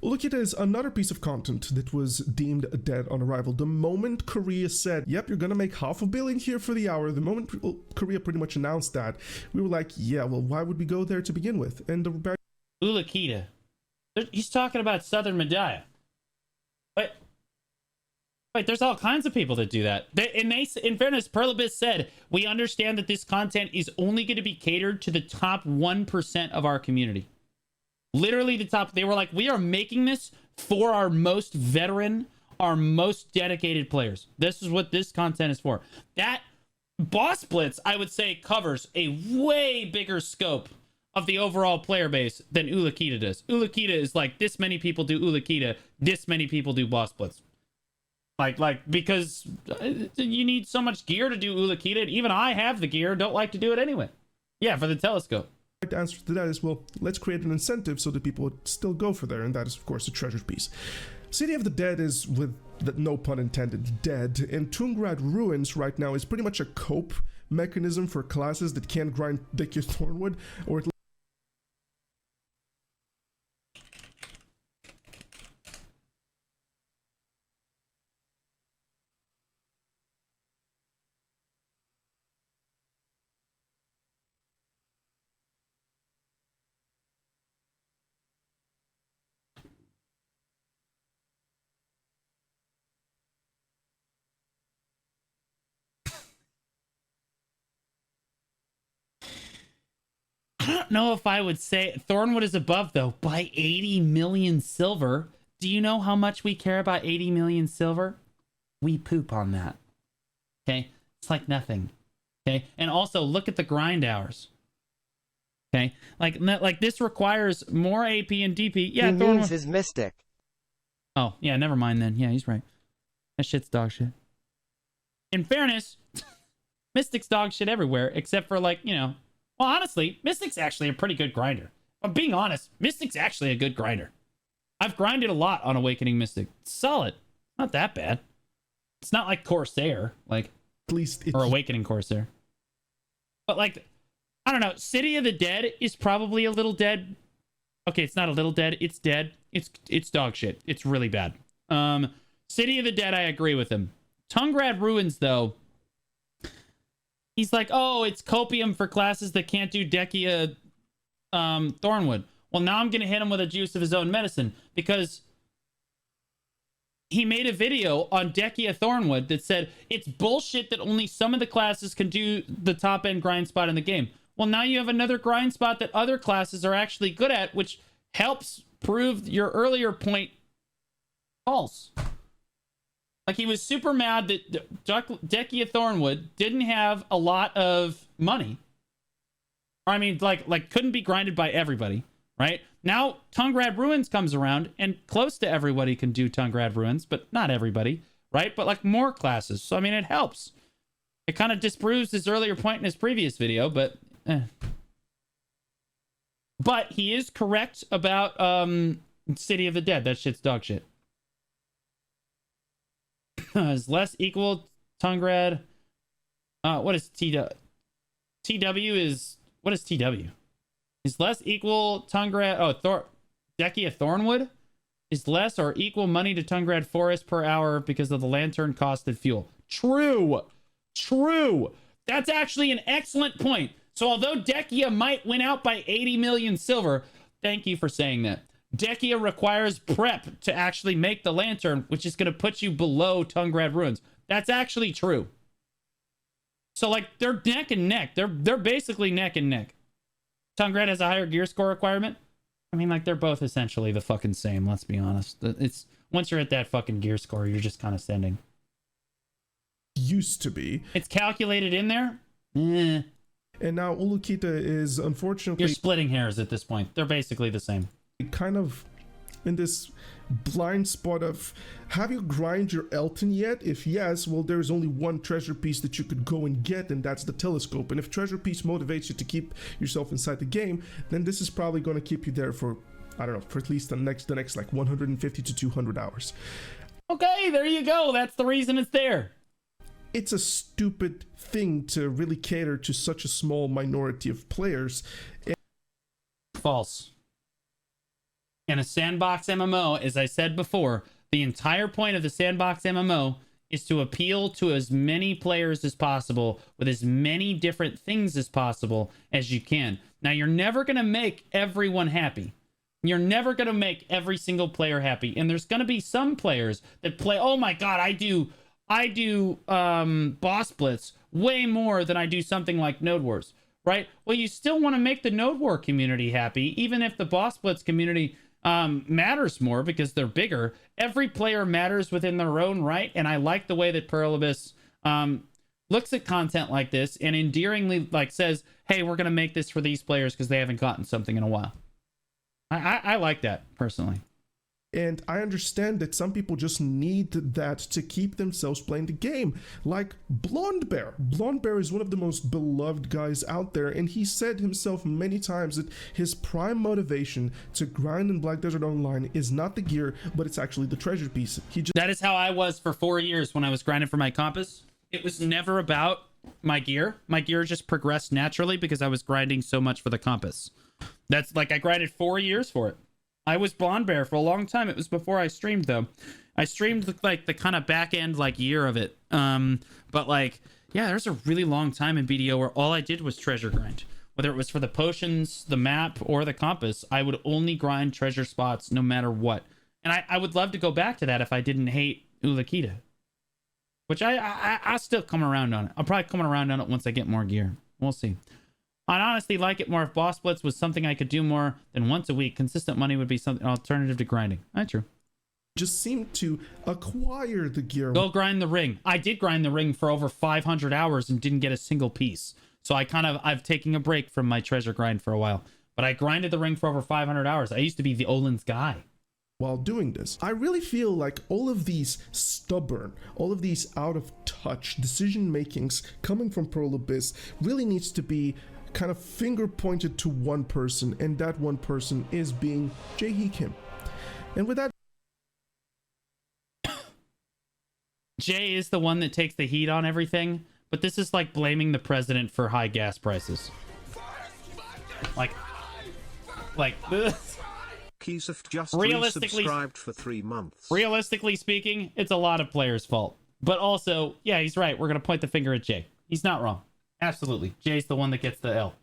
Ulukita is another piece of content that was deemed dead on arrival. The moment Korea said, yep, you're gonna make $500 million here for the hour, the moment Korea pretty much announced that, we were like, yeah, well, why would we go there to begin with? And the Ulukita. He's talking about Southern Medaya. Wait, there's all kinds of people that do that. In fairness, Pearl Abyss said, we understand that this content is only going to be catered to the top 1% of our community. Literally the top. They were like, we are making this for our most veteran, our most dedicated players. This is what this content is for. That Boss Blitz, I would say, covers a way bigger scope of the overall player base than Ulukita does. Ulukita is like, this many people do Ulukita, this many people do Boss Blitz. Because you need so much gear to do Ulukita, and even I have the gear, don't like to do it anyway. Yeah, for the telescope. The answer to that is, well, let's create an incentive so that people would still go for there, and that is, of course, a treasure piece. City of the Dead is, with no pun intended, dead, and Tungrad Ruins right now is pretty much a cope mechanism for classes that can't grind Dekia Thornwood, or at I don't know if I would say Thornwood is above, though, by 80 million silver. Do you know how much we care about 80 million silver? We poop on that. Okay? It's like nothing. Okay? And also, look at the grind hours. Okay? Like this requires more AP and DP. Yeah, he means his Mystic. Oh, yeah, never mind then. Yeah, he's right. That shit's dog shit. In fairness, Mystic's dog shit everywhere, except for, like, you know... Well, honestly, Mystic's actually a pretty good grinder. If I'm being honest, Mystic's actually a good grinder. I've grinded a lot on Awakening Mystic. It's solid. Not that bad. It's not like Corsair, like, at least or Awakening Corsair. But, like, I don't know. City of the Dead is probably a little dead. Okay, it's not a little dead. It's dead. It's dog shit. It's really bad. City of the Dead, I agree with him. Tungrad Ruins, though, he's like, oh, it's copium for classes that can't do Dekia Thornwood. Well, now I'm going to hit him with a juice of his own medicine, because he made a video on Dekia Thornwood that said, it's bullshit that only some of the classes can do the top end grind spot in the game. Well, now you have another grind spot that other classes are actually good at, which helps prove your earlier point false. Like, he was super mad that Dekia Thornwood didn't have a lot of money. I mean, like couldn't be grinded by everybody, right? Now, Tungrad Ruins comes around, and close to everybody can do Tungrad Ruins, but not everybody, right? But, like, more classes. So, I mean, it helps. It kind of disproves his earlier point in his previous video, but... But he is correct about City of the Dead. That shit's dog shit. Is less equal Tungrad. What is TW? TW is... What is TW? Is less equal Tungrad... Oh, Dekia Thornwood is less or equal money to Tungrad Forest per hour because of the lantern costed fuel. True. True. That's actually an excellent point. So although Dekia might win out by 80 million silver, Thank you for saying that. Dekia requires prep to actually make the lantern, which is going to put you below Tungrad Ruins. That's actually true. So, like, they're neck and neck. They're basically neck and neck. Tungrad has a higher gear score requirement. I mean, like, they're both essentially the fucking same, let's be honest. It's once you're at that fucking gear score, you're just kind of sending. Used to be. It's calculated in there. Eh. And now Ulukita is unfortunately... You're splitting hairs at this point. They're basically the same. Kind of in this blind spot of, have you grind your Elton yet? If yes, well, there's only one treasure piece that you could go and get, and that's the telescope. And if treasure piece motivates you to keep yourself inside the game, then this is probably going to keep you there for, I don't know, for at least the next like 150 to 200 hours. Okay, there you go. That's the reason it's there. It's a stupid thing to really cater to such a small minority of players. False. In a sandbox MMO, as I said before, the entire point of the sandbox MMO is to appeal to as many players as possible with as many different things as possible as you can. Now, you're never going to make everyone happy. You're never going to make every single player happy. And there's going to be some players that play, oh my God, I do boss blitz way more than I do something like Node Wars, right? Well, you still want to make the Node War community happy, even if the boss blitz community matters more because they're bigger. Every player matters within their own right, and I like the way that Pluribus looks at content like this and endearingly like says, hey, we're going to make this for these players because they haven't gotten something in a while. I like that personally. And I understand that some people just need that to keep themselves playing the game. Like Blonde Bear. Blonde Bear is one of the most beloved guys out there, and he said himself many times that his prime motivation to grind in Black Desert Online is not the gear, but it's actually the treasure piece. That is how I was for 4 years when I was grinding for my compass. It was never about my gear. My gear just progressed naturally because I was grinding so much for the compass. That's like I grinded 4 years for it. I was Blonde Bear for a long time. It was before I streamed, though. I streamed like the kind of back end like year of it. But like, yeah, there's a really long time in BDO where all I did was treasure grind. Whether it was for the potions, the map, or the compass, I would only grind treasure spots no matter what. And I would love to go back to that if I didn't hate Ulukita. Which I still come around on it. I'll probably come around on it once I get more gear. We'll see. I'd honestly like it more if Boss Blitz was something I could do more than once a week. Consistent money would be something alternative to grinding. That's true. Just seem to acquire the gear. Go grind the ring. I did grind the ring for over 500 hours and didn't get a single piece. So I've taken a break from my treasure grind for a while. But I grinded the ring for over 500 hours. I used to be the Olin's guy. While doing this, I really feel like all of these stubborn, all of these out of touch decision makings coming from Pearl Abyss really needs to be kind of finger pointed to one person, and that one person is being Jae-hee Kim. And with that, Jay is the one that takes the heat on everything, but this is like blaming the president for high gas prices. Like this. Keysif just Realistically, resubscribed for 3 months. Realistically speaking, it's a lot of players' fault. But also, yeah, he's right. We're going to point the finger at Jay. He's not wrong. Absolutely. Jay's the one that gets the L.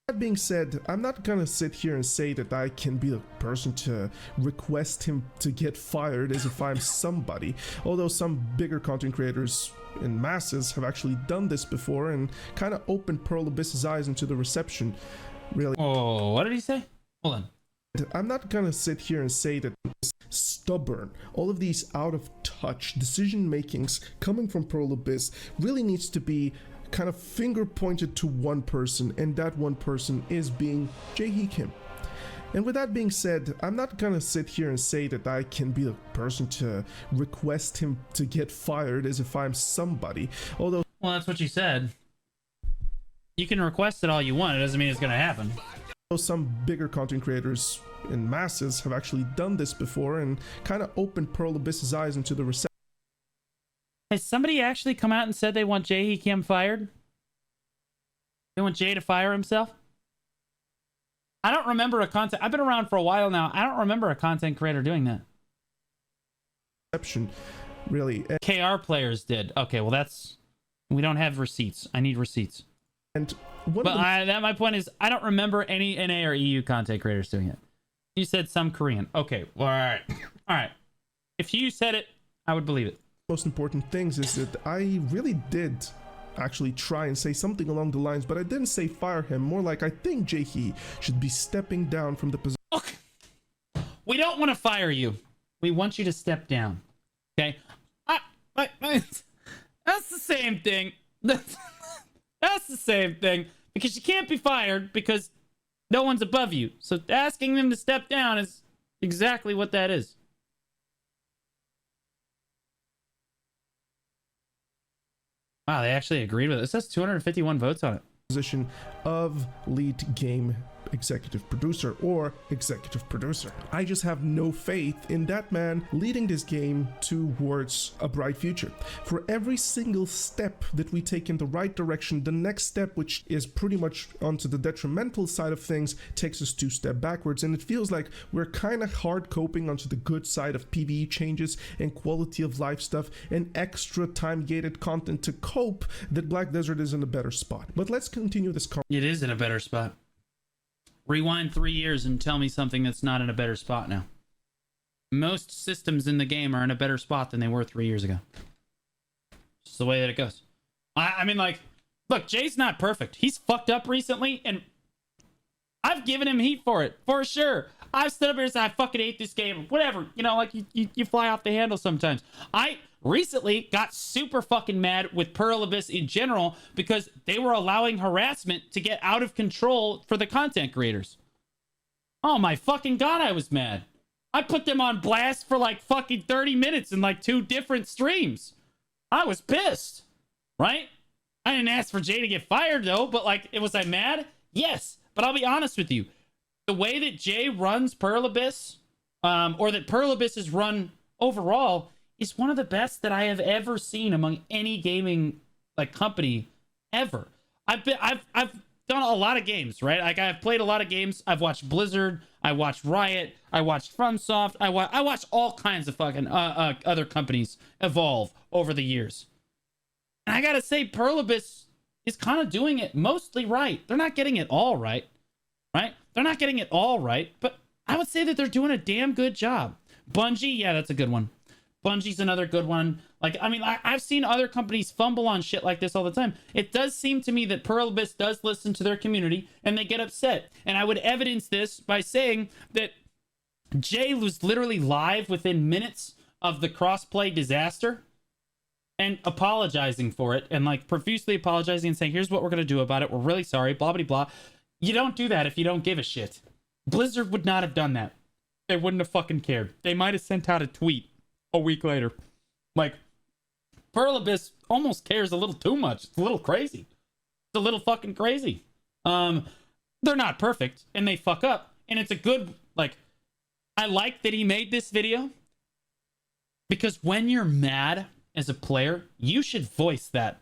That being said, I'm not gonna sit here and say that I can be the person to request him to get fired as if I'm somebody, although some bigger content creators in masses have actually done this before and kind of opened Pearl Abyss's eyes into the reception, really. Oh, what did he say? Hold on. I'm not gonna sit here and say that it's stubborn, all of these out of touch decision makings coming from Pearl Abyss really needs to be kind of finger pointed to one person, and that one person is being Jae-hee Kim. And with that being said, I'm not gonna sit here and say that I can be the person to request him to get fired as if I'm somebody, although... Well, that's what you said. You can request it all you want. It doesn't mean it's gonna happen. Some bigger content creators in masses have actually done this before and kind of opened Pearl Abyss's eyes into the reception. Has somebody actually come out and said they want Jae-hee Kim fired? They want Jay to fire himself? I don't remember a content... I've been around for a while now. I don't remember a content creator doing that. Really. KR players did. Okay, well that's... We don't have receipts. I need receipts. And one But of the my point is, I don't remember any NA or EU content creators doing it. You said some Korean. Okay, well, all right. All right. If you said it, I would believe it. most important things is that I really did actually try and say something along the lines, but I didn't say fire him. More like I think jae-hee should be stepping down from the position. Okay. We don't want to fire you. We want you to step down. Okay? That's the same thing. That's the same thing. Because you can't be fired because no one's above you. So asking them to step down is exactly what that is. Wow, they actually agreed with it. It says 251 votes on it. Position of lead game executive producer or executive producer. I just have no faith in that man leading this game towards a bright future. For every single step that we take in the right direction, the next step, which is pretty much onto the detrimental side of things, takes us 2 steps backwards, and it feels like we're kind of hard coping onto the good side of PvE changes and quality of life stuff and extra time gated content to cope that Black Desert is in a better spot. But let's continue this conversation. It is in a better spot. Rewind 3 years and tell me something that's not in a better spot now. Most systems in the game are in a better spot than they were 3 years ago. It's the way that it goes. I mean, like, look, Jay's not perfect. He's fucked up recently, and I've given him heat for it, for sure. I've stood up here and said, I fucking hate this game. Whatever. You know, like, you fly off the handle sometimes. I recently got super fucking mad with Pearl Abyss in general because they were allowing harassment to get out of control for the content creators. Oh my fucking god, I was mad. I put them on blast for like fucking 30 minutes in like 2 different streams. I was pissed, right? I didn't ask for Jay to get fired though, but like, was I mad? Yes, but I'll be honest with you. The way that Jay runs Pearl Abyss, or that Pearl Abyss is run overall, is one of the best that I have ever seen among any gaming like company ever. I've done a lot of games, right? Like I've played a lot of games. I've watched Blizzard, I watched Riot, I watched FromSoft, I watched all kinds of fucking other companies evolve over the years. And I gotta say, Pearl Abyss is kind of doing it mostly right. They're not getting it all right, right? They're not getting it all right, but I would say that they're doing a damn good job. Bungie, yeah, that's a good one. Bungie's another good one. Like, I mean, I've seen other companies fumble on shit like this all the time. It does seem to me that Pearl Abyss does listen to their community and they get upset. And I would evidence this by saying that Jay was literally live within minutes of the crossplay disaster and apologizing for it and like profusely apologizing and saying, here's what we're going to do about it. We're really sorry, blah, blah, blah. You don't do that if you don't give a shit. Blizzard would not have done that. They wouldn't have fucking cared. They might have sent out a tweet a week later. Like, Pearl Abyss almost cares a little too much. It's a little crazy. It's a little fucking crazy. They're not perfect and they fuck up. And it's a good, like, I like that he made this video because when you're mad as a player, you should voice that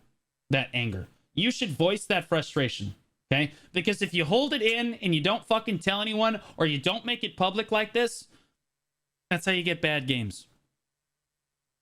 anger. You should voice that frustration. Okay? Because if you hold it in and you don't fucking tell anyone or you don't make it public like this, that's how you get bad games.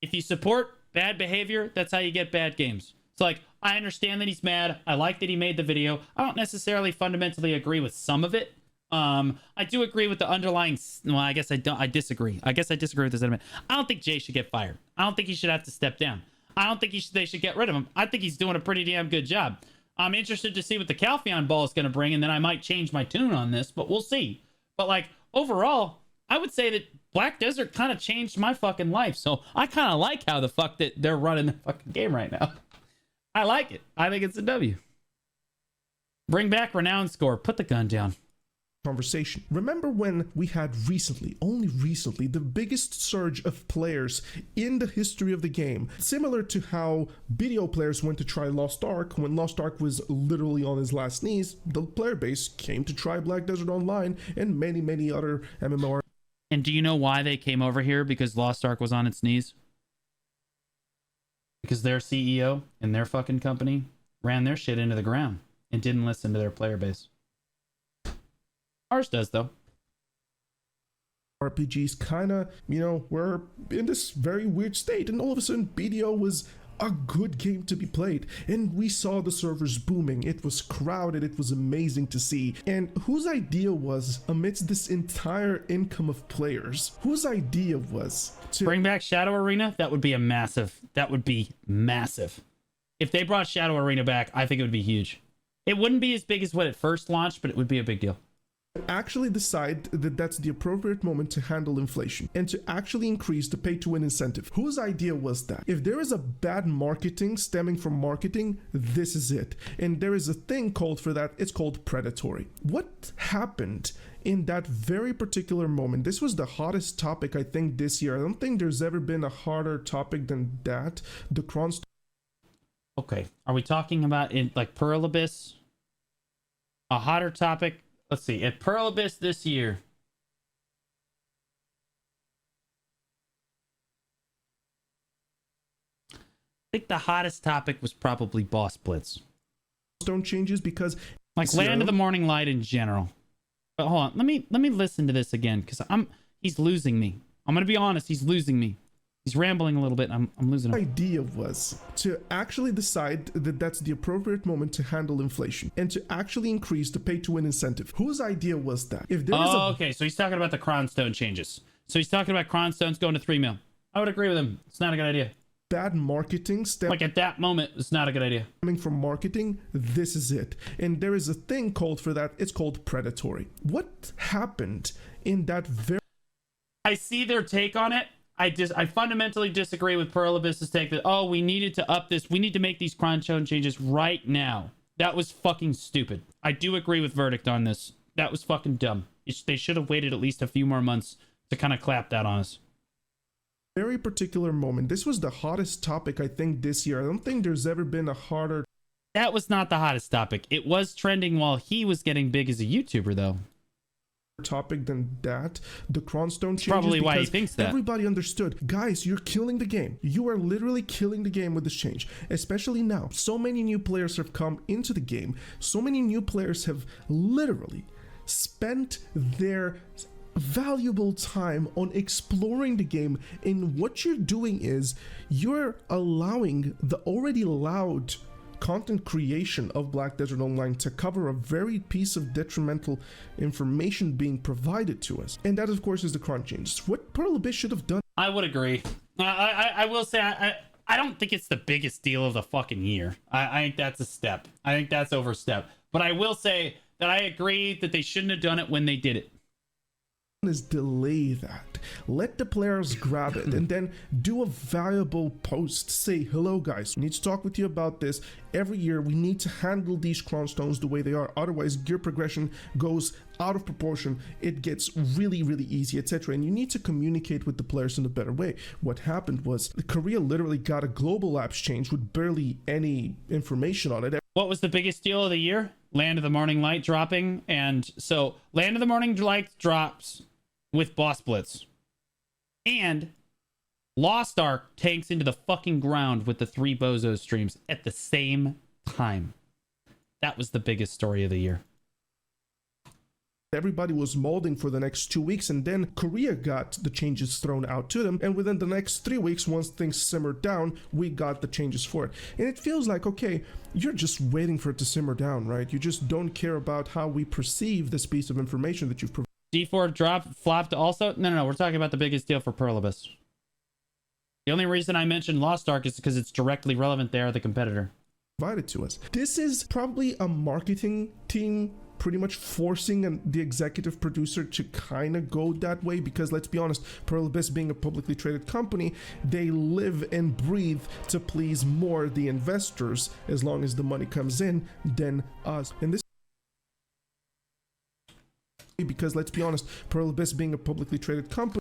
If you support bad behavior, that's how you get bad games. It's like, I understand that he's mad. I like that he made the video. I don't necessarily fundamentally agree with some of it. I do agree with the underlying... Well, I guess I don't. I disagree. I guess I disagree with the sentiment. I don't think Jay should get fired. I don't think he should have to step down. I don't think they should get rid of him. I think he's doing a pretty damn good job. I'm interested to see what the Calpheon ball is going to bring, and then I might change my tune on this, but we'll see. But, like, overall, I would say that Black Desert kind of changed my fucking life. So I kind of like how the fuck that they're running the fucking game right now. I like it. I think it's a W. Bring back Renown Score. Put the gun down. Conversation. Remember when we had recently, only recently, the biggest surge of players in the history of the game, similar to how BDO players went to try Lost Ark. When Lost Ark was literally on his last knees, the player base came to try Black Desert Online and many other MMORPGs. And do you know why they came over here? Because Lost Ark was on its knees? Because their CEO and their fucking company ran their shit into the ground and didn't listen to their player base. Ours does, though. RPGs kind of, were in this very weird state, and all of a sudden BDO was a good game to be played, and we saw the servers booming. It was crowded, it was amazing to see. And whose idea was, amidst this entire income of players, whose idea was to Bring back Shadow Arena? That would be massive. If they brought Shadow Arena back, I think it would be huge. It wouldn't be as big as when it first launched, but it would be a big deal. actually decide that that's the appropriate moment to handle inflation and to actually increase the pay to win incentive? Whose idea was that? If there is a bad marketing stemming from marketing, this is it. And there is a thing called for that, it's called predatory. What happened in that very particular moment? This was the hottest topic, I think, this year. I don't think there's ever been a hotter topic than that. The Kron's. Okay, are we talking about in like Pearl Abyss? A hotter topic? Let's see. At Pearl Abyss this year, I think the hottest topic was probably boss blitz. Stone changes because Like Land of the Morning Light in general. But hold on, let me listen to this again, because he's losing me. I'm gonna be honest, he's losing me. He's rambling a little bit. I'm losing him. idea was to actually decide that that's the appropriate moment to handle inflation and to actually increase the pay to win incentive. Whose idea was that? If there is a Okay, so he's talking about the Cronstone changes. So he's talking about Cronstones going to 3 mil. I would agree with him. It's not a good idea. bad marketing Like at that moment, it's not a good idea. stemming from marketing, this is it. And there is a thing called for that, it's called predatory. What happened in that very I see their take on it. I fundamentally disagree with Pearl Abyss's take that, oh, we needed to up this. We need to make these Cronstone changes right now. That was fucking stupid. I do agree with Verdict on this. That was fucking dumb. They should have waited at least a few more months to kind of clap that on us. very particular moment, this was the hottest topic, I think, this year. I don't think there's ever been a hotter That was not the hottest topic. It was trending while he was getting big as a YouTuber, though. topic than that. The Cronstone changes, Probably why he because thinks that. everybody understood, guys, you're killing the game. You are literally killing the game with this change, especially now. So many new players have come into the game. So many new players have literally spent their valuable time on exploring the game, and what you're doing is you're allowing the already loud content creation of Black Desert Online to cover a very piece of detrimental information being provided to us. And that, of course, is the Cron changes. What Pearl Abyss should have done I would agree. I will say I don't think it's the biggest deal of the fucking year. I think that's a step. I think that's overstep. But I will say that I agree that they shouldn't have done it when they did it. is delay that. Let the players grab it and then do a valuable post. Say, hello guys, we need to talk with you about this. Every year we need to handle these Cronstones the way they are. Otherwise gear progression goes out of proportion. It gets really, really easy, etc. And you need to communicate with the players in a better way. What happened was Korea literally got a global apps change with barely any information on it. What was the biggest deal of the year? Land of the Morning Light dropping. And so Land of the Morning Light drops with Boss Blitz. And Lost Ark tanks into the fucking ground with the 3 Bozo streams at the same time. That was the biggest story of the year. Everybody was molding for the next 2 weeks, and then Korea got the changes thrown out to them, and within the next 3 weeks, once things simmered down, we got the changes for it. And it feels like, okay, you're just waiting for it to simmer down, right? You just don't care about how we perceive this piece of information that you've D4 dropped, flopped also? No, we're talking about the biggest deal for Pearl Abyss. The only reason I mentioned Lost Ark is because it's directly relevant. They are the competitor. provided to us. This is probably a marketing team pretty much forcing the executive producer to kind of go that way, because let's be honest, Pearl Abyss being a publicly traded company, they live and breathe to please more the investors as long as the money comes in than us. And this, because let's be honest, Pearl Abyss being a publicly traded company,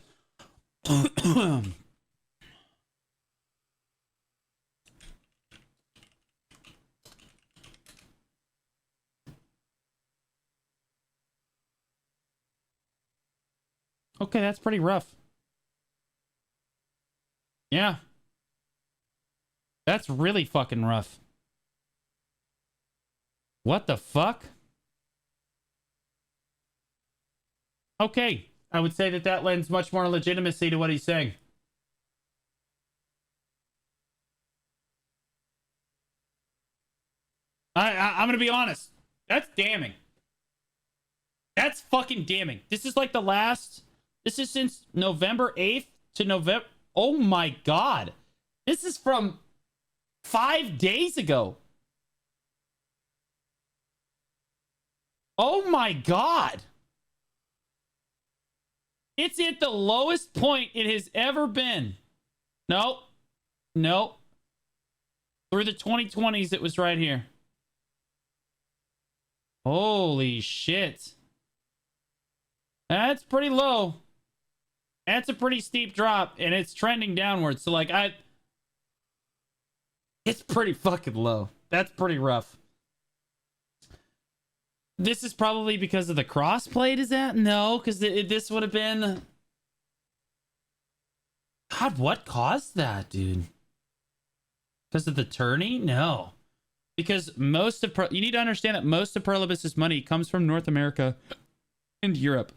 Okay, that's pretty rough. Yeah. That's really fucking rough. What the fuck? Okay, I would say that lends much more legitimacy to what he's saying. I'm gonna be honest. That's damning. That's fucking damning. This is like the last. This is since November 8th to November. Oh my god. This is from 5 days ago. Oh my god. It's at the lowest point it has ever been. Nope. Nope. Through the 2020s, it was right here. Holy shit. That's pretty low. That's a pretty steep drop, and it's trending downwards. So, like, it's pretty fucking low. That's pretty rough. This is probably because of the crossplay, is that? No, because this would have been... God, what caused that, dude? Because of the tourney? No. Because most of... You need to understand that most of Perlibus's money comes from North America and Europe.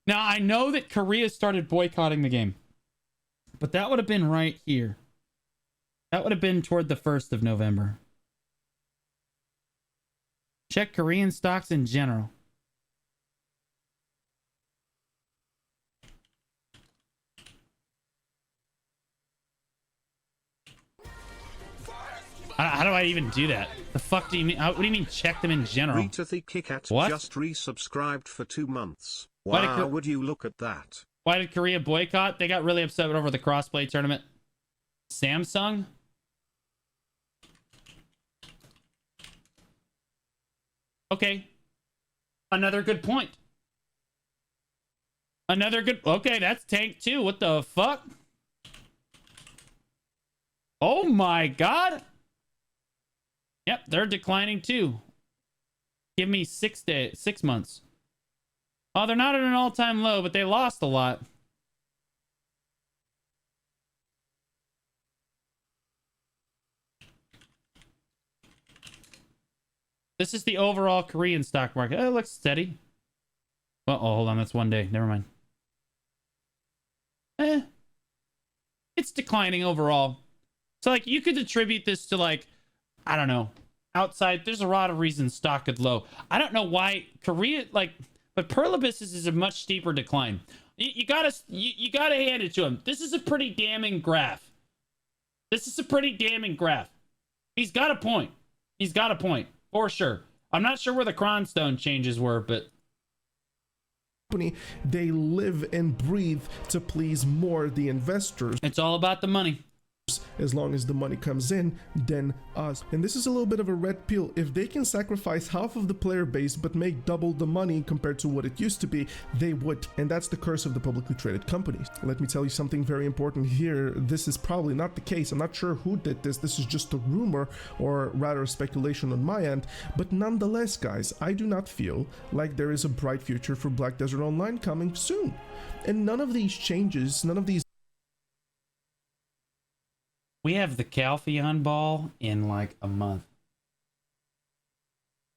Now, I know that Korea started boycotting the game. But that would have been right here. That would have been toward the 1st of November. Check Korean stocks in general. How do I even do that? The fuck do you mean? What do you mean check them in general? Rita the Kikat What? just resubscribed for 2 months. Why did Wow, would you look at that? Why did Korea boycott? They got really upset over the crossplay tournament. Samsung? Okay. Another good point. Another good... Okay, that's tanked too. What the fuck? Oh my god. Yep, they're declining too. Give me 6 months. Oh, they're not at an all-time low, but they lost a lot. This is the overall Korean stock market. Oh, it looks steady. Oh, hold on. That's 1 day. Never mind. It's declining overall. So, like, you could attribute this to, like, I don't know. Outside, there's a lot of reasons stock could low. I don't know why Korea, like, but Perlibus is a much steeper decline. You gotta hand it to him. This is a pretty damning graph. This is a pretty damning graph. He's got a point. He's got a point. For sure. I'm not sure where the Cronstone changes were, but... They live and breathe to please more the investors. It's all about the money. As long as the money comes in, then us. And this is a little bit of a red pill. If they can sacrifice half of the player base but make double the money compared to what it used to be, they would. And that's the curse of the publicly traded companies. Let me tell you something very important here. This is probably not the case. I'm not sure who did this. This is just a rumor, or rather a speculation on my end. But nonetheless, guys, I do not feel like there is a bright future for Black Desert Online coming soon. And none of these changes, none of these... We have the Calpheon ball in like a month.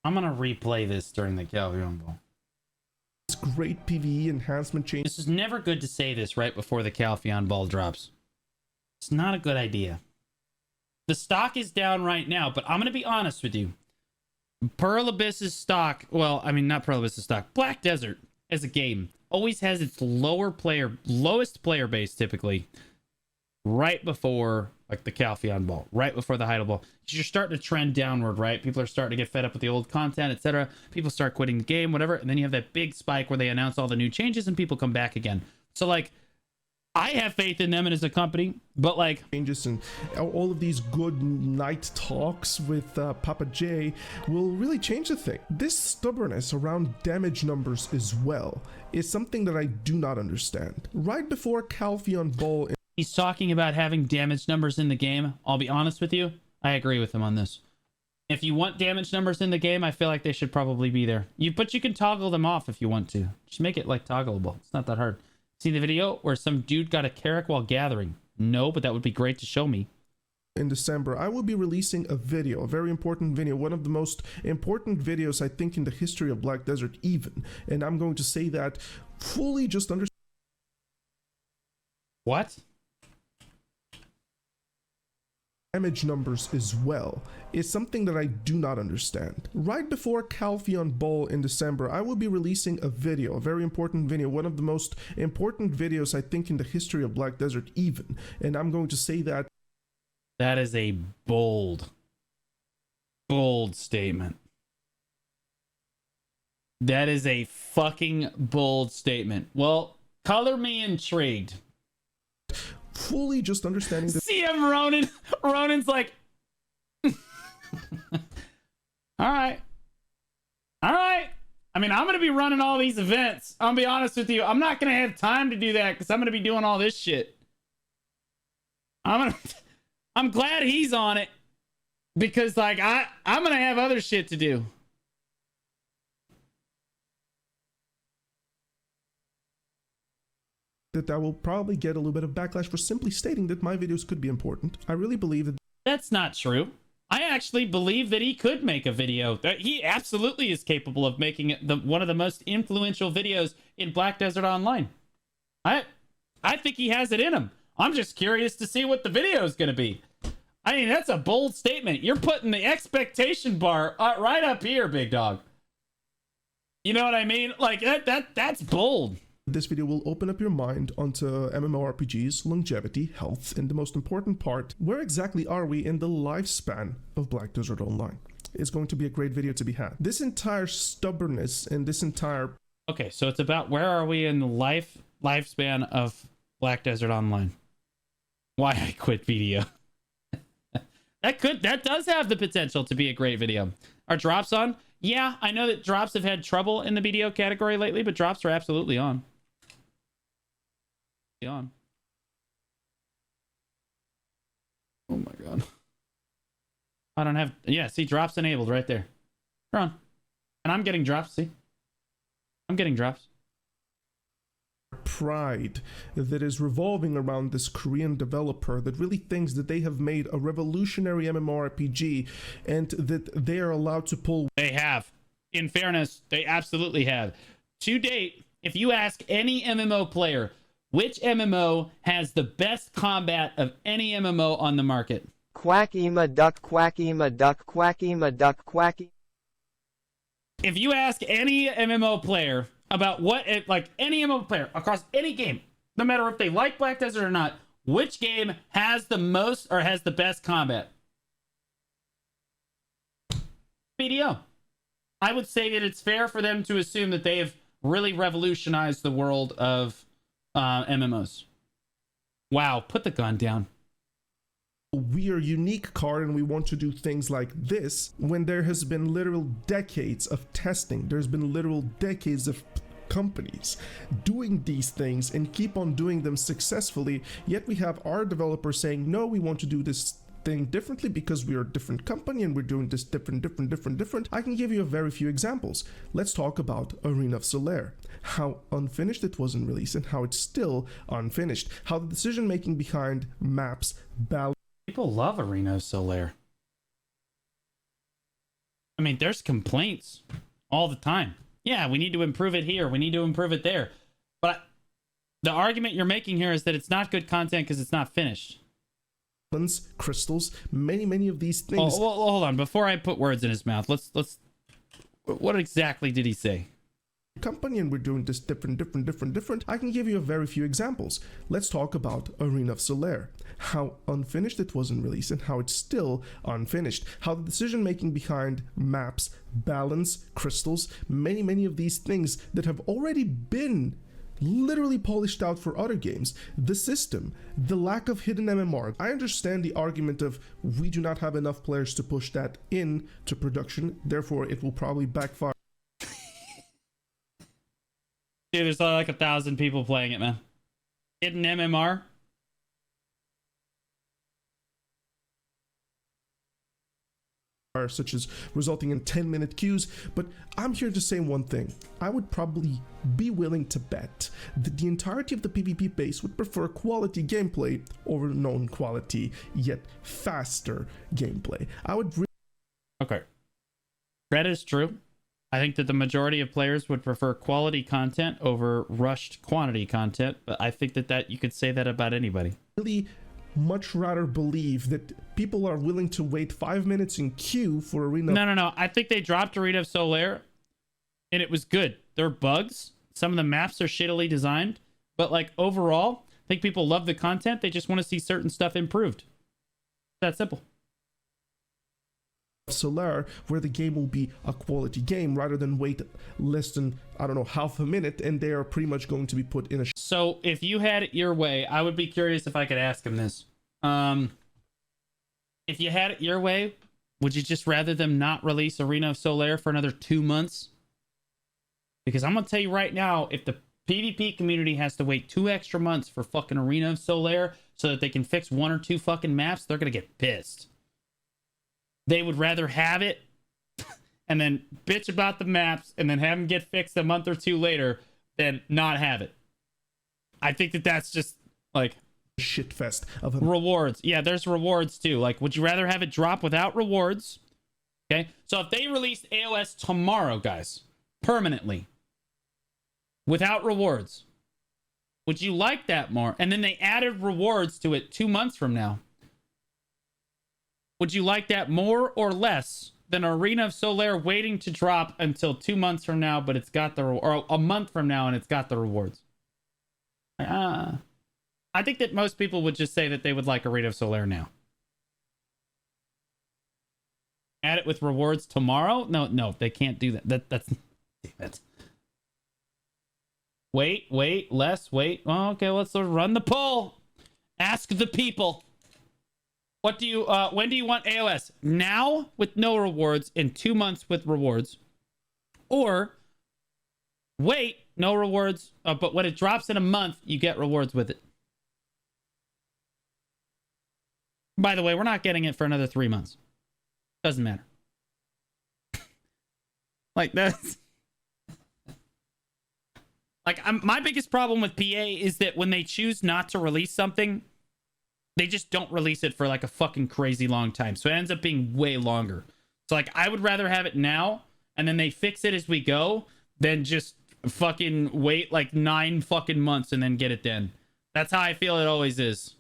I'm gonna replay this during the Calpheon ball. great PvE enhancement change. This is never good to say this right before the Calpheon ball drops. It's not a good idea. The stock is down right now, but I'm gonna be honest with you. Pearl Abyss's stock, well, I mean not Pearl Abyss's stock, Black Desert as a game always has its lowest player base typically right before like the Calpheon ball, right before the Heidel ball. You're starting to trend downward, right? People are starting to get fed up with the old content, etc. People start quitting the game, whatever, and then you have that big spike where they announce all the new changes and people come back again. So like, I have faith in them and as a company, but like changes and all of these good night talks with Papa J will really change the thing. This stubbornness around damage numbers as well is something that I do not understand. Right before Calpheon ball, he's talking about having damage numbers in the game. I'll be honest with you, I agree with him on this. If you want damage numbers in the game, I feel like they should probably be there. But you can toggle them off if you want to. Just make it like toggleable. It's not that hard. See the video where some dude got a Carrack while gathering? No, but that would be great to show me. In December, I will be releasing a video, a very important video, one of the most important videos I think in the history of Black Desert even. And I'm going to say that fully just understand. What? damage numbers as well is something that I do not understand. Right before Calpheon Bowl in December, I will be releasing a video, a very important video, one of the most important videos I think in the history of Black Desert even, and I'm going to say that. That is a bold statement. That is a fucking bold statement. Well, color me intrigued. Fully just understanding that. CM Ronan. Ronan's like, all right. I mean, I'm going to be running all these events. I'm going to be honest with you. I'm not going to have time to do that because I'm going to be doing all this shit. I'm glad he's on it because like I'm going to have other shit to do. That I will probably get a little bit of backlash for simply stating that my videos could be important. I really believe that. That's not true. I actually believe that he could make a video. That he absolutely is capable of making it one of the most influential videos in Black Desert Online. I think he has it in him. I'm just curious to see what the video is going to be. I mean, that's a bold statement. You're putting the expectation bar right up here, big dog. You know what I mean? Like that's bold. This video will open up your mind onto MMORPGs, longevity, health, and the most important part, where exactly are we in the lifespan of Black Desert Online? It's going to be a great video to be had. This entire stubbornness and this entire... Okay, so it's about where are we in the lifespan of Black Desert Online? Why I quit BDO. That does have the potential to be a great video. Are drops on? Yeah, I know that drops have had trouble in the BDO category lately, but drops are absolutely on. On. Oh my god. I don't have... Yeah, see, drops enabled right there. They're on. And I'm getting drops, see? I'm getting drops. Pride that is revolving around this Korean developer that really thinks that they have made a revolutionary MMORPG and that they are allowed to pull... They have. In fairness, they absolutely have. To date, if you ask any MMO player... which MMO has the best combat of any MMO on the market? Quackema duck, quackema duck, quackema duck, quacky. If you ask any MMO player about like any MMO player across any game, no matter if they like Black Desert or not, which game has the most or has the best combat? BDO. I would say that it's fair for them to assume that they have really revolutionized the world of MMOs. Wow, put the gun down. We are a unique card and we want to do things like this when there has been literal decades of testing. There's been literal decades of companies doing these things and keep on doing them successfully, yet we have our developers saying, no, we want to do this thing differently because we are a different company and we're doing this different. I can give you a very few examples. Let's talk about Arena of Solaire. How unfinished it was in release and how it's still unfinished. How the decision making behind maps, balance. People love Arena of Solaire. I mean, there's complaints all the time. Yeah, we need to improve it here. We need to improve it there. But the argument you're making here is that it's not good content because it's not finished. Crystals, many of these things. Oh, well, hold on. Before I put words in his mouth, let's. What exactly did he say? Company and we're doing this different. I can give you a very few examples. Let's talk about Arena of Solaire. How unfinished it was in release and how it's still unfinished. How the decision making behind maps, balance, crystals, many of these things that have already been literally polished out for other games. The system, the lack of hidden MMR. I understand the argument of we do not have enough players to push that into production, therefore it will probably backfire. Dude, there's like 1,000 people playing it, man. Hidden MMR. Such as resulting in 10-minute queues, but I'm here to say one thing. I would probably be willing to bet that the entirety of the PvP base would prefer quality gameplay over non-quality yet faster gameplay. I would Okay. That is true. I think that the majority of players would prefer quality content over rushed quantity content, but I think that you could say that about anybody. really much rather believe that people are willing to wait 5 minutes in queue for Arena. No. I think they dropped Arena of Solaire, and it was good. There are bugs. Some of the maps are shittily designed, but like overall, I think people love the content. They just want to see certain stuff improved. That simple. Solar, where the game will be a quality game rather than wait less than, I don't know, half a minute, and they are pretty much going to be put in a So if you had it your way, I would be curious if I could ask him this. If you had it your way, would you just rather them not release Arena of Solaire for another 2 months? Because I'm gonna tell you right now, if the PvP community has to wait 2 extra months for fucking Arena of Solaire so that they can fix 1 or 2 fucking maps, they're gonna get pissed. They would rather have it and then bitch about the maps and then have them get fixed a month or 2 later than not have it. I think that that's just like shit fest of a rewards. Yeah, there's rewards too. Like, would you rather have it drop without rewards? Okay, so if they released AOS tomorrow, guys, permanently, without rewards, would you like that more? And then they added rewards to it 2 months from now. Would you like that more or less than Arena of Solaire waiting to drop until 2 months from now, but it's got the or a month from now and it's got the rewards? I think that most people would just say that they would like Arena of Solaire now. Add it with rewards tomorrow? No, they can't do that. That's damn it. Wait, less, wait. Oh, okay, let's run the poll. Ask the people. What do you when do you want AOS? Now with no rewards, in 2 months with rewards, or wait, no rewards, but when it drops in a month, you get rewards with it. By the way, we're not getting it for another 3 months. Doesn't matter. Like that's like my biggest problem with PA is that when they choose not to release something, they just don't release it for like a fucking crazy long time. So it ends up being way longer. So like I would rather have it now and then they fix it as we go than just fucking wait like 9 fucking months and then get it then. That's how I feel it always is.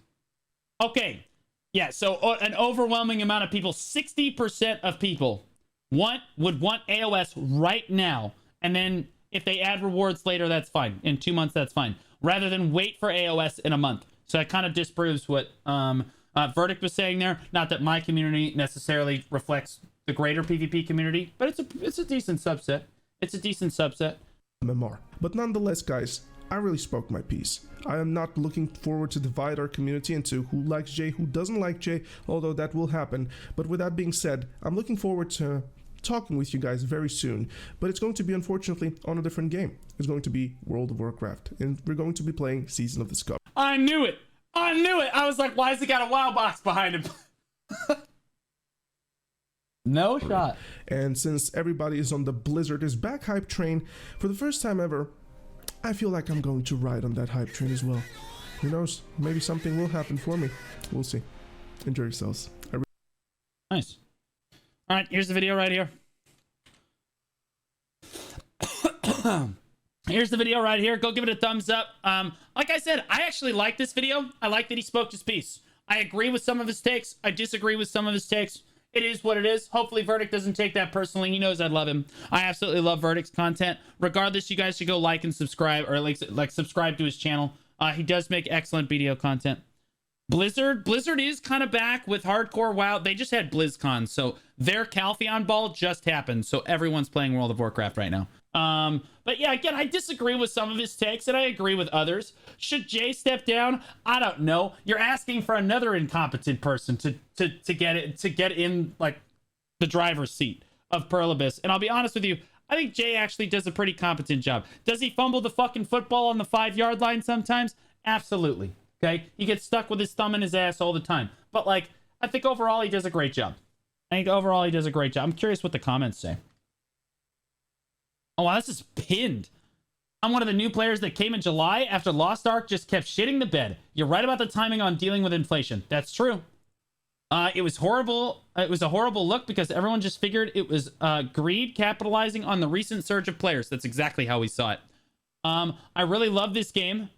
Okay. Yeah, so an overwhelming amount of people, 60% of people would want AOS right now. And then if they add rewards later, that's fine. In 2 months, that's fine. Rather than wait for AOS in a month. So that kind of disproves what Verdict was saying there. Not that my community necessarily reflects the greater PvP community, but it's a decent subset. It's a decent subset. MMR. But nonetheless, guys, I really spoke my piece. I am not looking forward to divide our community into who likes Jay, who doesn't like Jay, although that will happen. But with that being said, I'm looking forward to talking with you guys very soon. But it's going to be, unfortunately, on a different game. It's going to be World of Warcraft, and we're going to be playing Season of the Scout. I knew it! I was like, why has he got a WoW box behind him? No shot. And since everybody is on the Blizzard is back hype train, for the first time ever, I feel like I'm going to ride on that hype train as well. Who knows? Maybe something will happen for me. We'll see. Enjoy yourselves. Nice. All right, here's the video right here. Here's the video right here. Go give it a thumbs up. Like I said, I actually like this video. I like that he spoke his piece. I agree with some of his takes. I disagree with some of his takes. It is what it is. Hopefully Verdict doesn't take that personally. He knows I love him. I absolutely love Verdict's content. Regardless, you guys should go like and subscribe, or like subscribe to his channel. He does make excellent BDO content. Blizzard is kind of back with hardcore WoW. They just had BlizzCon, so their Calpheon ball just happened, so everyone's playing World of Warcraft right now. But yeah, again, I disagree with some of his takes, and I agree with others. Should Jay step down? I don't know. You're asking for another incompetent person to get in like the driver's seat of Pearl Abyss. And I'll be honest with you, I think Jay actually does a pretty competent job. Does he fumble the fucking football on the 5-yard line sometimes? Absolutely. Okay, he gets stuck with his thumb in his ass all the time. But like, I think overall he does a great job. I'm curious what the comments say. Oh, wow, this is pinned. I'm one of the new players that came in July after Lost Ark just kept shitting the bed. You're right about the timing on dealing with inflation. That's true. It was horrible. It was a horrible look because everyone just figured it was greed capitalizing on the recent surge of players. That's exactly how we saw it. I really love this game.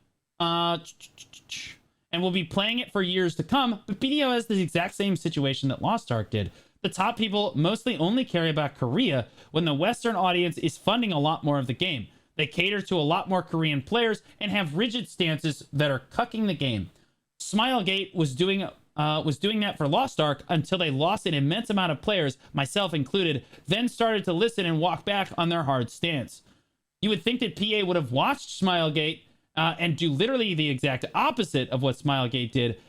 and will be playing it for years to come, but BDO has the exact same situation that Lost Ark did. The top people mostly only care about Korea when the Western audience is funding a lot more of the game. They cater to a lot more Korean players and have rigid stances that are cucking the game. Smilegate was doing that for Lost Ark until they lost an immense amount of players, myself included, then started to listen and walk back on their hard stance. You would think that PA would have watched Smilegate and do literally the exact opposite of what Smilegate did,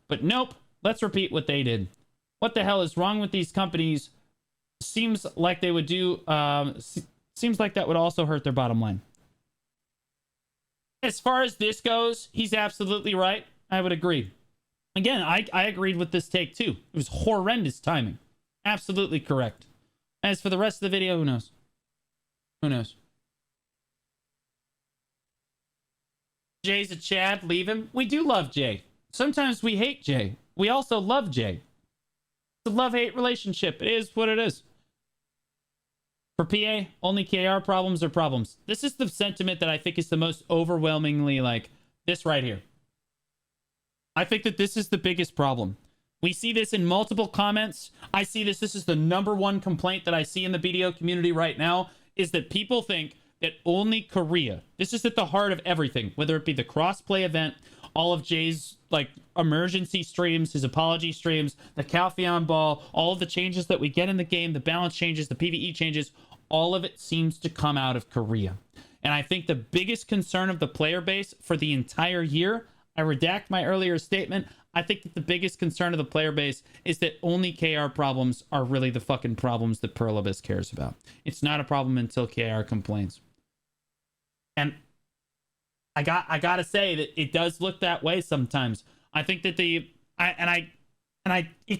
but nope. Let's repeat what they did. What the hell is wrong with these companies? Seems like they would do. Seems like that would also hurt their bottom line. As far as this goes, he's absolutely right. I would agree. Again, I agreed with this take too. It was horrendous timing. Absolutely correct. As for the rest of the video, who knows? Who knows? Jay's a Chad. Leave him. We do love Jay. Sometimes we hate Jay. We also love Jay. It's a love-hate relationship. It is what it is. For PA, only KR problems are problems. This is the sentiment that I think is the most overwhelmingly like this right here. I think that this is the biggest problem. We see this in multiple comments. I see this. This is the number one complaint that I see in the BDO community right now, is that people think that only Korea, this is at the heart of everything, whether it be the crossplay event, all of Jay's like emergency streams, his apology streams, the Calpheon ball, all of the changes that we get in the game, the balance changes, the PvE changes, all of it seems to come out of Korea. And I think the biggest concern of the player base for the entire year, I redact my earlier statement, I think that the biggest concern of the player base is that only KR problems are really the fucking problems that Pearl Abyss cares about. It's not a problem until KR complains. And I gotta say that it does look that way sometimes. I think that it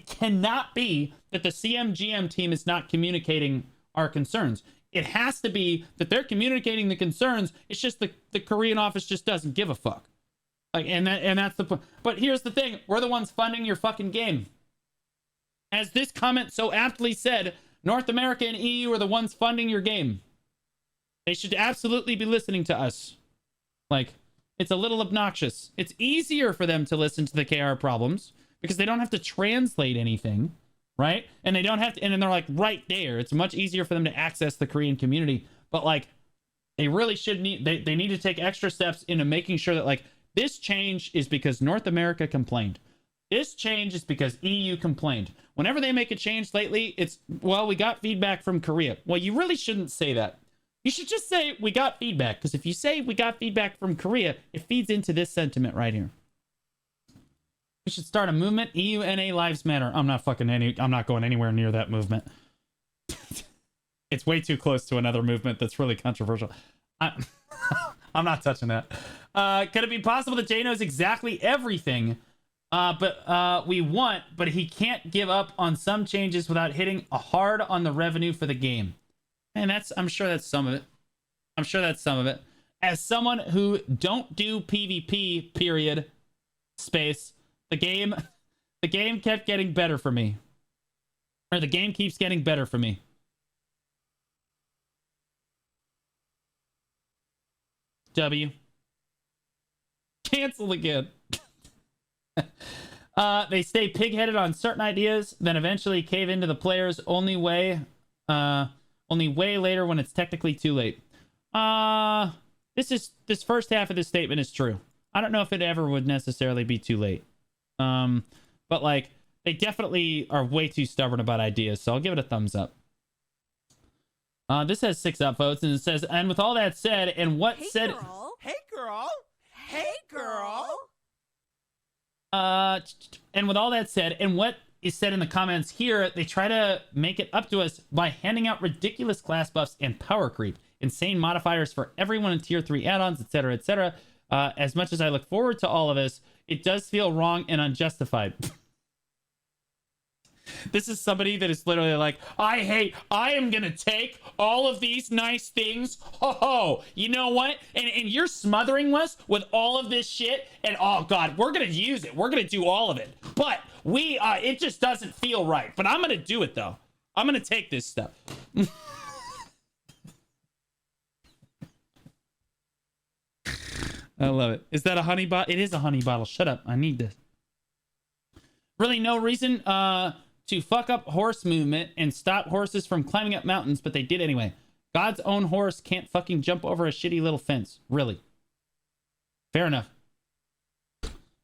cannot be that the CMGM team is not communicating our concerns. It has to be that they're communicating the concerns. It's just the Korean office just doesn't give a fuck. Like, and that's the point. But here's the thing: we're the ones funding your fucking game. As this comment so aptly said, North America and EU are the ones funding your game. They should absolutely be listening to us. Like, it's a little obnoxious. It's easier for them to listen to the KR problems because they don't have to translate anything, right? And they don't have to, and then they're like right there. It's much easier for them to access the Korean community. But like, they really should need, they need to take extra steps into making sure that like, this change is because North America complained. This change is because EU complained. Whenever they make a change lately, it's, well, we got feedback from Korea. Well, you really shouldn't say that. You should just say we got feedback, because if you say we got feedback from Korea, it feeds into this sentiment right here. We should start a movement. EU NA Lives Matter. I'm not going anywhere near that movement. It's way too close to another movement that's really controversial. I'm not touching that. Could it be possible that Jay knows exactly everything we want, but he can't give up on some changes without hitting a hard on the revenue for the game? And I'm sure that's some of it. As someone who don't do PvP, period, space, the game kept getting better for me. Or the game keeps getting better for me. W. Cancel again. They stay pig-headed on certain ideas, then eventually cave into the players only way later when it's technically too late. This first half of this statement is true. I don't know if it ever would necessarily be too late. But like, they definitely are way too stubborn about ideas, so I'll give it a thumbs up. This has 6 upvotes, and it says, and with all that said, and what Hey, said... girl. Hey, girl. Hey, girl. And with all that said, and what is said in the comments here, they try to make it up to us by handing out ridiculous class buffs and power creep, insane modifiers for everyone in tier 3 add-ons, etc., etc. As much as I look forward to all of this, it does feel wrong and unjustified. This is somebody that is literally like, I am gonna take all of these nice things. Ho, you know what? And you're smothering us with all of this shit. And oh God, we're gonna use it. We're gonna do all of it. But it just doesn't feel right. But I'm gonna do it though. I'm gonna take this stuff. I love it. Is that a honey bottle? It is a honey bottle. Shut up. I need this. Really no reason to fuck up horse movement and stop horses from climbing up mountains, but they did anyway. God's own horse can't fucking jump over a shitty little fence. Really. Fair enough.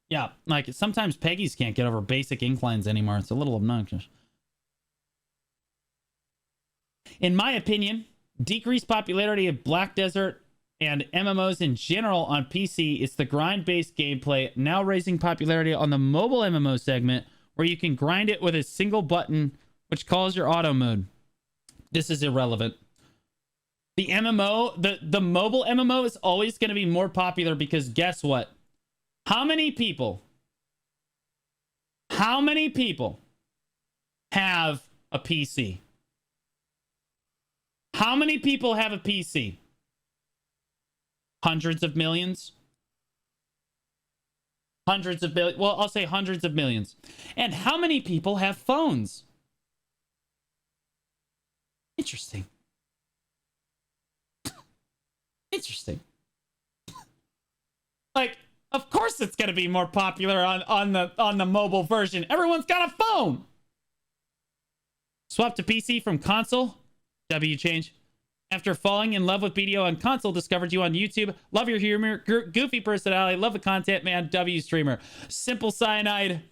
Yeah, like sometimes Peggies can't get over basic inclines anymore. It's a little obnoxious. In my opinion, decreased popularity of Black Desert and MMOs in general on PC is the grind-based gameplay now raising popularity on the mobile MMO segment where you can grind it with a single button which calls your auto mode. This is irrelevant. The MMO, the mobile MMO is always going to be more popular because guess what? How many people have a PC? How many people have a PC? Hundreds of millions? Hundreds of billions. Well, I'll say hundreds of millions. And how many people have phones? Interesting. Interesting. Like, of course it's going to be more popular on the mobile version. Everyone's got a phone. Swap to PC from console. W change. After falling in love with BDO on console, discovered you on YouTube. Love your humor, goofy personality. Love the content, man. W streamer. Simple Cyanide.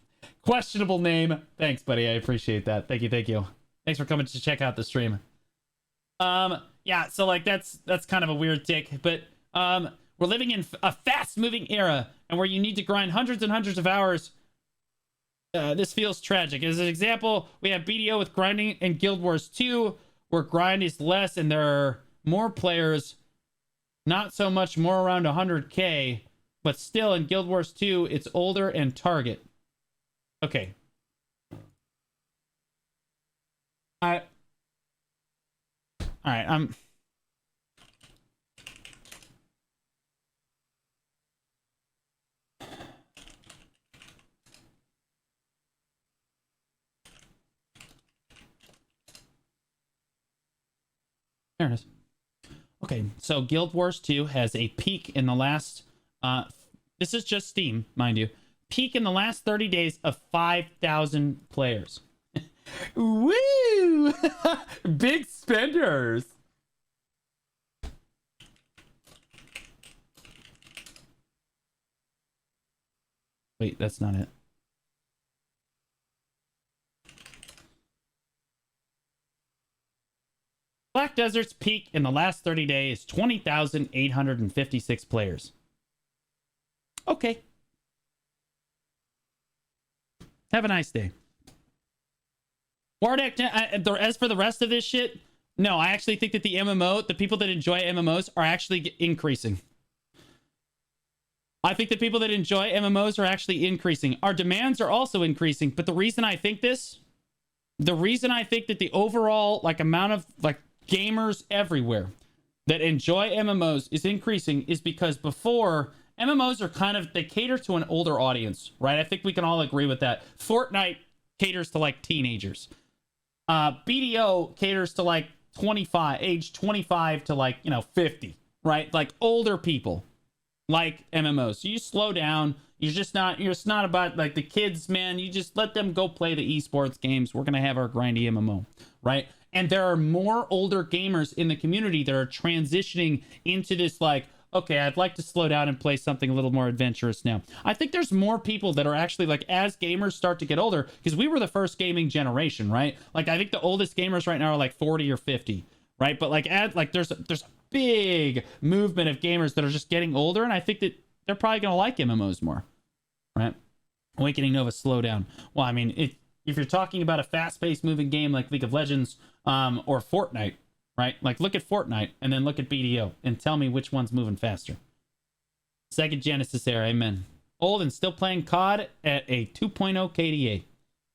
Questionable name. Thanks, buddy. I appreciate that. Thank you. Thanks for coming to check out the stream. Yeah, so like that's kind of a weird take, but we're living in a fast-moving era, and where you need to grind hundreds and hundreds of hours. This feels tragic. As an example, we have BDO with grinding in Guild Wars 2, where grind is less and there are more players, not so much more around 100k, but still in Guild Wars 2, it's older and target. Okay. All right, there it is. Okay, so Guild Wars 2 has a peak in the last, this is just Steam, mind you, peak in the last 30 days of 5,000 players. Woo! Big spenders. Wait, that's not it. Black Desert's peak in the last 30 days, 20,856 players. Okay. Have a nice day. Wardek, as for the rest of this shit, no, I actually think that the people that enjoy MMOs are actually increasing. I think the people that enjoy MMOs are actually increasing. Our demands are also increasing, but the reason I think that the overall amount of gamers everywhere that enjoy MMOs is increasing is because before, MMOs are they cater to an older audience, right? I think we can all agree with that. Fortnite caters to teenagers. BDO caters to age 25 to 50, right? Older people like MMOs. So you slow down. You're just not about the kids, man. You just let them go play the esports games. We're going to have our grindy MMO, right? And there are more older gamers in the community that are transitioning into this okay, I'd like to slow down and play something a little more adventurous now. I think there's more people that are actually as gamers start to get older, because we were the first gaming generation, right? I think the oldest gamers right now are 40 or 50, right? But there's a big movement of gamers that are just getting older, and I think that they're probably going to like MMOs more, right? Awakening Nova, slow down. Well, I mean, if you're talking about a fast-paced moving game like League of Legends or Fortnite, right? Look at Fortnite and then look at BDO and tell me which one's moving faster. Second Genesis era, amen. Old and still playing COD at a 2.0 KDA.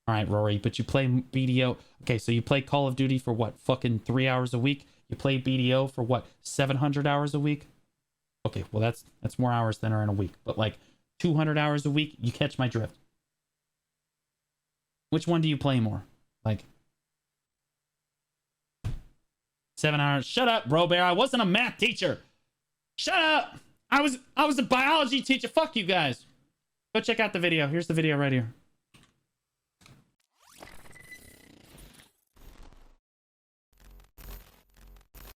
All right, Rory, but you play BDO. Okay, so you play Call of Duty for what? Fucking 3 hours a week? You play BDO for what? 700 hours a week? Okay, well, that's more hours than are in a week. But 200 hours a week, you catch my drift. Which one do you play more? 7 hours. Shut up, bro bear. I wasn't a math teacher. Shut up. I was a biology teacher. Fuck you guys. Go check out the video. Here's the video right here.